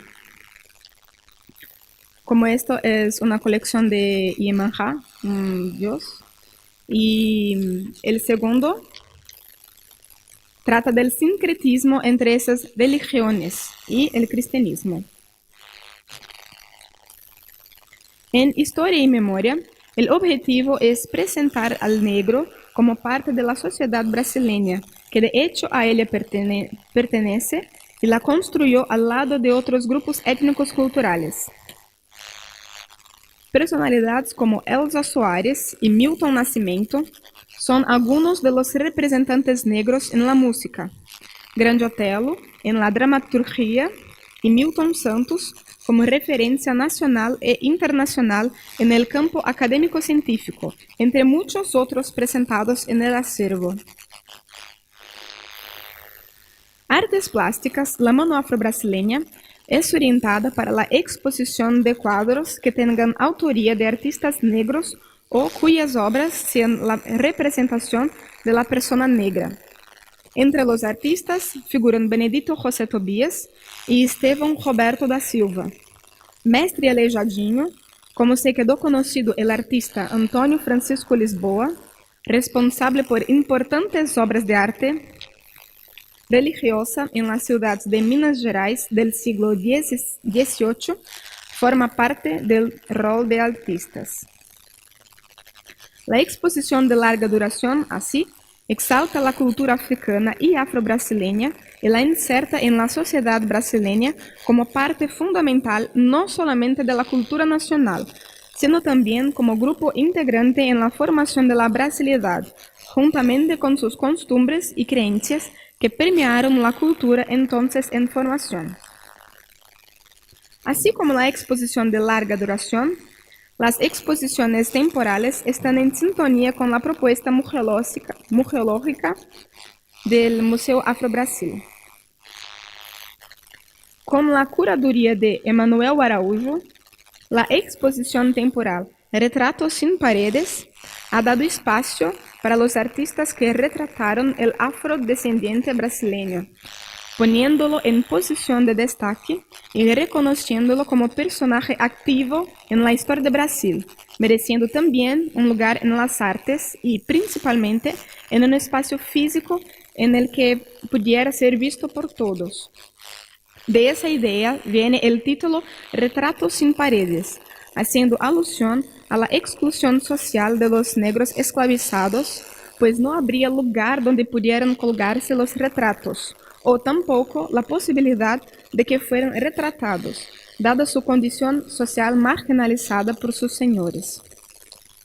Como esto es una colección de Iemanjá, un dios, Y el segundo trata del sincretismo entre esas religiones y el cristianismo. En Historia y Memoria, el objetivo es presentar al negro como parte de la sociedad brasileña, que de hecho a ella pertenece y la construyó al lado de otros grupos étnicos culturales. Personalidades como Elza Soares y Milton Nascimento son algunos de los representantes negros en la música, Grande Otelo en la dramaturgia y Milton Santos como referencia nacional e internacional en el campo académico-científico, entre muchos otros presentados en el acervo. Artes plásticas, la mano afro-brasileña es orientada para la exposición de cuadros que tengan autoría de artistas negros o cuyas obras sean la representación de la persona negra. Entre los artistas figuran Benedito José Tobias y Estevão Roberto da Silva. Mestre Aleijadinho, como se quedó conocido el artista Antônio Francisco Lisboa, responsable por importantes obras de arte religiosa en las ciudades de Minas Gerais del siglo XVIII, forma parte del rol de artistas. La exposición de larga duración, así, exalta la cultura africana y afro-brasileña y la inserta en la sociedad brasileña como parte fundamental no solamente de la cultura nacional, sino también como grupo integrante en la formación de la brasilidad, juntamente con sus costumbres y creencias que permearon la cultura entonces en formación. Así como la exposición de larga duración, las exposiciones temporales están en sintonía con la propuesta museológica del Museo Afro-Brasil. Con la curaduría de Emanuel Araújo, la exposición temporal Retratos sin Paredes ha dado espacio para los artistas que retrataron el afrodescendiente brasileño, poniéndolo en posición de destaque y reconociéndolo como personaje activo en la historia de Brasil, mereciendo también un lugar en las artes y principalmente en un espacio físico en el que pudiera ser visto por todos. De esa idea viene el título Retratos sin Paredes, haciendo alusión a la exclusión social de los negros esclavizados, pues no habría lugar donde pudieran colgarse los retratos, o tampoco la posibilidad de que fueran retratados, dada su condición social marginalizada por sus señores.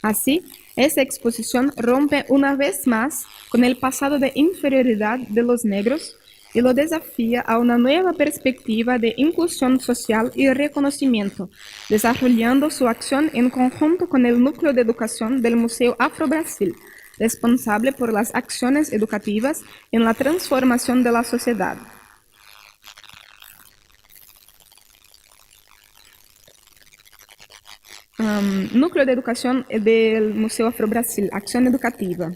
Así, esta exposición rompe una vez más con el pasado de inferioridad de los negros y lo desafía a una nueva perspectiva de inclusión social y reconocimiento, desarrollando su acción en conjunto con el Núcleo de Educación del Museo Afro-Brasil, responsable por las acciones educativas en la transformación de la sociedad. Núcleo de Educación del Museo Afro-Brasil, Acción Educativa.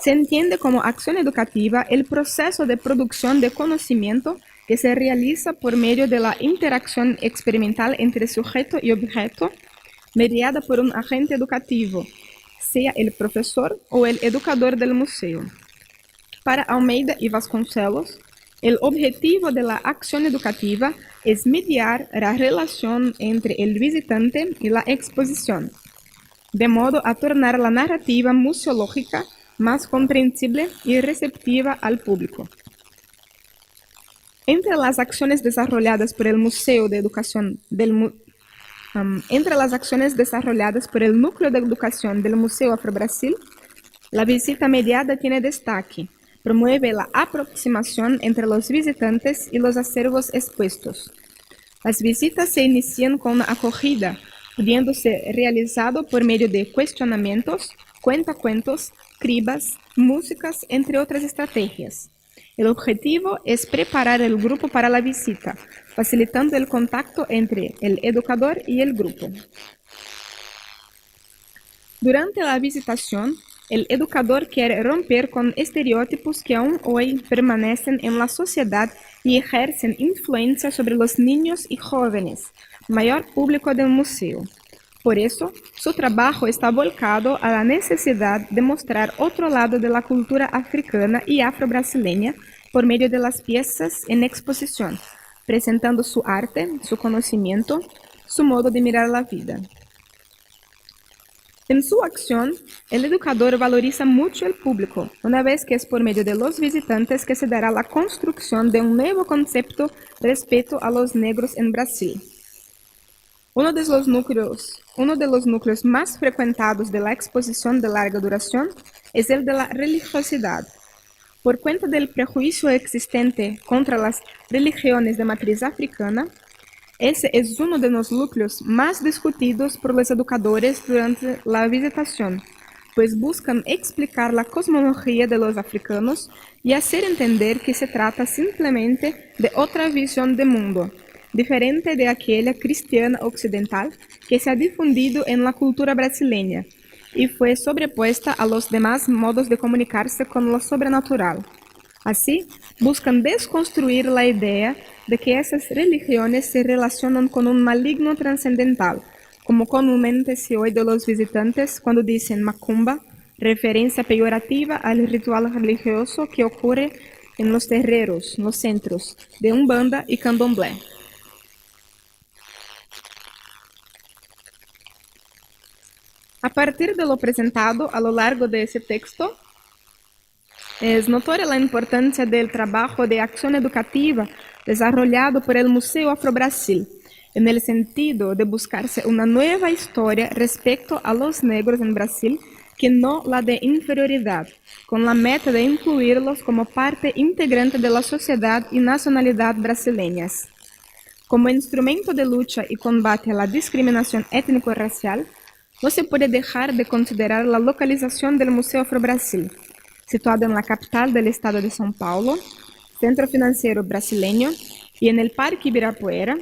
Se entiende como acción educativa el proceso de producción de conocimiento que se realiza por medio de la interacción experimental entre sujeto y objeto, mediada por un agente educativo, sea el profesor o el educador del museo. Para Almeida y Vasconcelos, el objetivo de la acción educativa es mediar la relación entre el visitante y la exposición, de modo a tornar la narrativa museológica más comprensible y receptiva al público. Entre las acciones desarrolladas por el Museo de Educación entre las acciones desarrolladas por el Núcleo de Educación del Museo Afro-Brasil, la visita mediada tiene destaque, promueve la aproximación entre los visitantes y los acervos expuestos. Las visitas se inician con una acogida, pudiendo ser realizado por medio de cuestionamientos, cuentacuentos, cribas, músicas, entre otras estrategias. El objetivo es preparar el grupo para la visita, facilitando el contacto entre el educador y el grupo. Durante la visitación, el educador quiere romper con estereotipos que aún hoy permanecen en la sociedad y ejercen influencia sobre los niños y jóvenes, mayor público del museo. Por eso, su trabajo está volcado a la necesidad de mostrar otro lado de la cultura africana y afro-brasileña por medio de las piezas en exposición, presentando su arte, su conocimiento, su modo de mirar la vida. En su acción, el educador valoriza mucho el público, una vez que es por medio de los visitantes que se dará la construcción de un nuevo concepto respecto a los negros en Brasil. Uno de los núcleos más frecuentados de la exposición de larga duración es el de la religiosidad. Por cuenta del prejuicio existente contra las religiones de matriz africana, ese es uno de los núcleos más discutidos por los educadores durante la visitación, pues buscan explicar la cosmología de los africanos y hacer entender que se trata simplemente de otra visión del mundo, diferente de aquella cristiana occidental que se ha difundido en la cultura brasileña y fue sobrepuesta a los demás modos de comunicarse con lo sobrenatural. Así, buscan desconstruir la idea de que esas religiones se relacionan con un maligno trascendental, como comúnmente se oye de los visitantes cuando dicen macumba, referencia peyorativa al ritual religioso que ocurre en los terreiros, los centros de Umbanda y Candomblé. A partir de lo presentado a lo largo de ese texto, es notoria la importancia del trabajo de acción educativa desarrollado por el Museo Afro-Brasil, en el sentido de buscarse una nueva historia respecto a los negros en Brasil, que no la de inferioridad, con la meta de incluirlos como parte integrante de la sociedad y nacionalidad brasileñas. Como instrumento de lucha y combate a la discriminación étnico-racial, no se puede dejar de considerar la localización del Museo Afro-Brasil, situado en la capital del estado de São Paulo, centro financiero brasileño, y en el Parque Ibirapuera.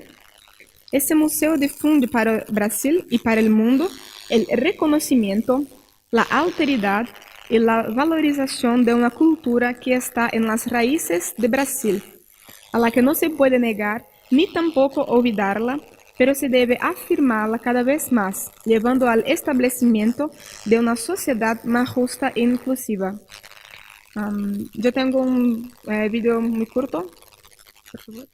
Este museo difunde para Brasil y para el mundo el reconocimiento, la alteridad y la valorización de una cultura que está en las raíces de Brasil, a la que no se puede negar ni tampoco olvidarla, pero se debe afirmarla cada vez más, llevando al establecimiento de una sociedad más justa e inclusiva. Yo tengo un video muy corto, por favor.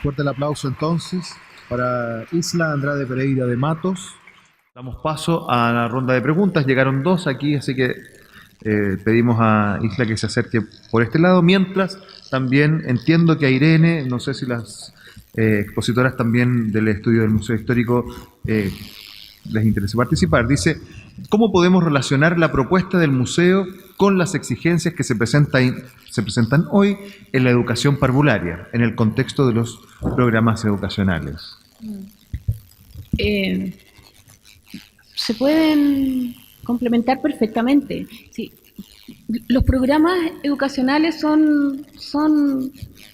Fuerte el aplauso entonces para Isla Andrade Pereira de Matos. Damos paso a la ronda de preguntas. Llegaron dos aquí, así que pedimos a Isla que se acerque por este lado. Mientras, también entiendo que a Irene, no sé si las expositoras también del estudio del Museo Histórico les interese participar. Dice, ¿cómo podemos relacionar la propuesta del museo con las exigencias que se presentan hoy en la educación parvularia, en el contexto de los programas educacionales? Se pueden complementar perfectamente. Sí. Los programas educacionales son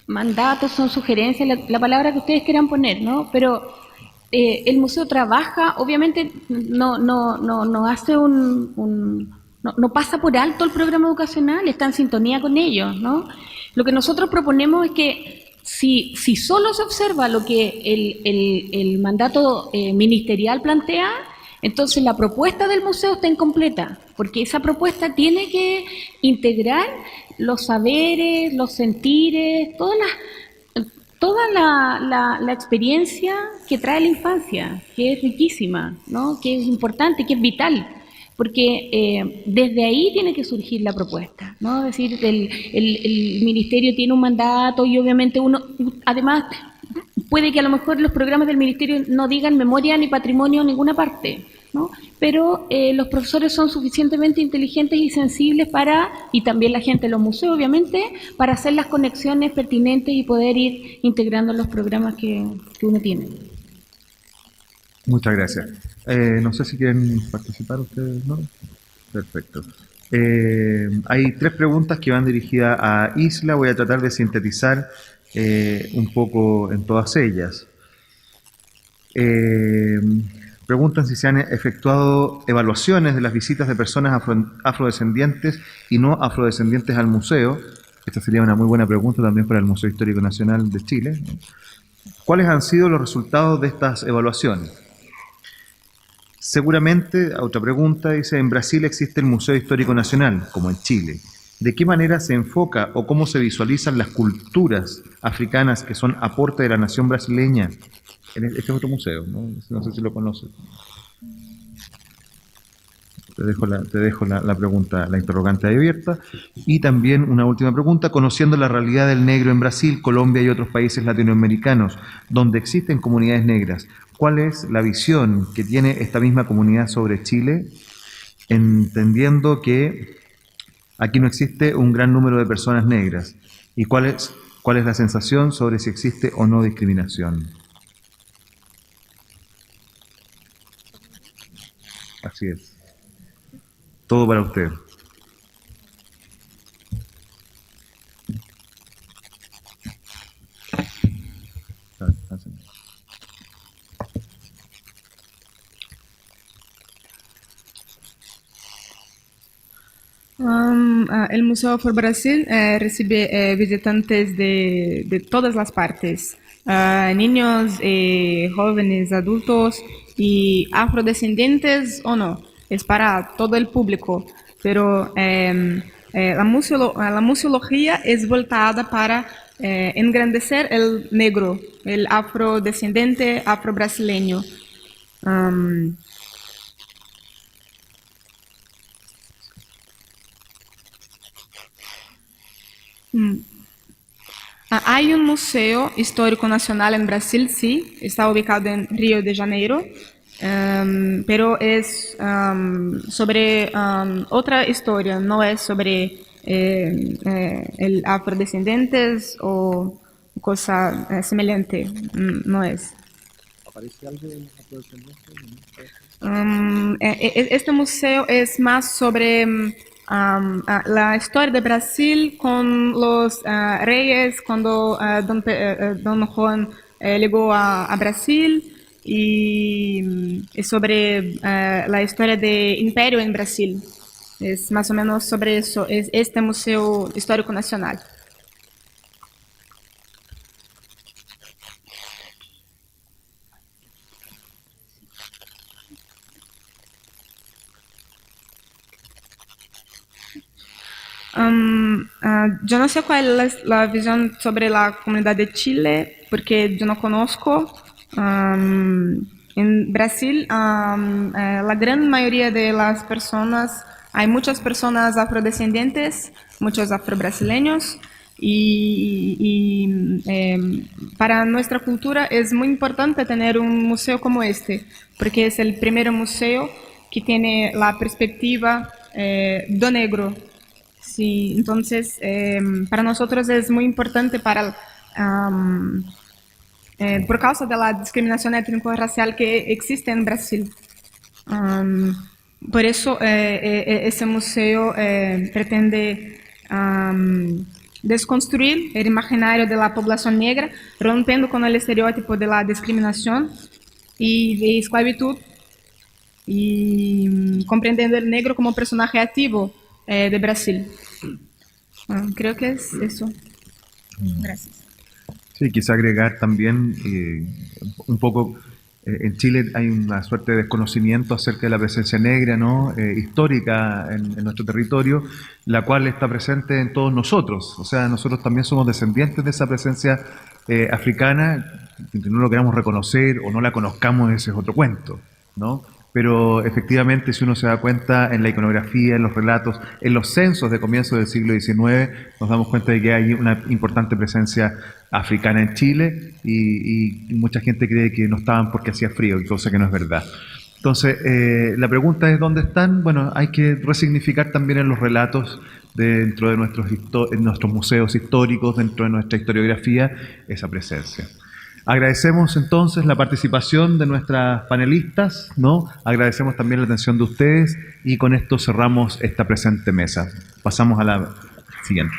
mandatos, son sugerencias, la palabra que ustedes quieran poner, ¿no? Pero el museo trabaja, obviamente no hace no pasa por alto el programa educacional, está en sintonía con ellos, ¿no? Lo que nosotros proponemos es que si solo se observa lo que el mandato ministerial plantea, entonces la propuesta del museo está incompleta, porque esa propuesta tiene que integrar los saberes, los sentires, toda la experiencia que trae la infancia, que es riquísima, ¿no? Que es importante, que es vital, porque desde ahí tiene que surgir la propuesta, ¿no? Es decir, el ministerio tiene un mandato y obviamente uno, además, puede que a lo mejor los programas del ministerio no digan memoria ni patrimonio en ninguna parte, ¿no? Pero los profesores son suficientemente inteligentes y sensibles y también la gente de los museos, obviamente, para hacer las conexiones pertinentes y poder ir integrando los programas que uno tiene. Muchas gracias. No sé si quieren participar ustedes, ¿no? Perfecto. Hay 3 preguntas que van dirigidas a Isla. Voy a tratar de sintetizar un poco en todas ellas. Preguntan si se han efectuado evaluaciones de las visitas de personas afrodescendientes y no afrodescendientes al museo. Esta sería una muy buena pregunta también para el Museo Histórico Nacional de Chile. ¿Cuáles han sido los resultados de estas evaluaciones? Seguramente, otra pregunta dice, en Brasil existe el Museo Histórico Nacional, como en Chile. ¿De qué manera se enfoca o cómo se visualizan las culturas africanas que son aporte de la nación brasileña? Este es otro museo, no sé si lo conoces. Te dejo la pregunta, la interrogante abierta. Y también una última pregunta, conociendo la realidad del negro en Brasil, Colombia y otros países latinoamericanos, donde existen comunidades negras, ¿cuál es la visión que tiene esta misma comunidad sobre Chile, entendiendo que aquí no existe un gran número de personas negras? ¿Y cuál es la sensación sobre si existe o no discriminación? Así es. Todo para usted. El Museo Afro-Brasil recibe visitantes de todas las partes, niños, jóvenes, adultos y afrodescendientes o no, es para todo el público, pero la museología es voltada para engrandecer el negro, el afrodescendente, afro-brasileño. Hay un museo histórico nacional en Brasil, sí, está ubicado en Río de Janeiro, pero es sobre otra historia, no es sobre el afrodescendentes o cosa semejante, no es. ¿Aparece algo de los afrodescendientes? Este museo es más sobre la historia de Brasil con los reyes cuando Don Juan llegó a Brasil y sobre la historia del imperio en Brasil. Es más o menos sobre eso, es este Museo Histórico Nacional. Yo no sé cuál es la visión sobre la comunidad de Chile, porque yo no conozco. En Brasil, la gran mayoría de las personas, hay muchas personas afrodescendientes, muchos afrobrasileños, Para nuestra cultura es muy importante tener un museo como este, porque es el primer museo que tiene la perspectiva do negro. Sí, entonces, para nosotros es muy importante por causa de la discriminación étnico-racial que existe en Brasil. Por eso ese museo pretende desconstruir el imaginario de la población negra, rompiendo con el estereotipo de la discriminación y de esclavitud, y comprendiendo el negro como personaje activo de Brasil. Creo que es eso. Gracias. Sí, quise agregar también un poco, en Chile hay una suerte de desconocimiento acerca de la presencia negra, ¿no? Histórica en nuestro territorio, la cual está presente en todos nosotros. O sea, nosotros también somos descendientes de esa presencia africana, que no lo queramos reconocer o no la conozcamos, ese es otro cuento, ¿no? Pero efectivamente, si uno se da cuenta en la iconografía, en los relatos, en los censos de comienzo del siglo XIX, nos damos cuenta de que hay una importante presencia africana en Chile y mucha gente cree que no estaban porque hacía frío, cosa que no es verdad. Entonces, la pregunta es ¿dónde están? Bueno, hay que resignificar también en los relatos dentro de nuestros museos históricos, dentro de nuestra historiografía, esa presencia. Agradecemos entonces la participación de nuestras panelistas, ¿no? Agradecemos también la atención de ustedes y con esto cerramos esta presente mesa. Pasamos a la siguiente.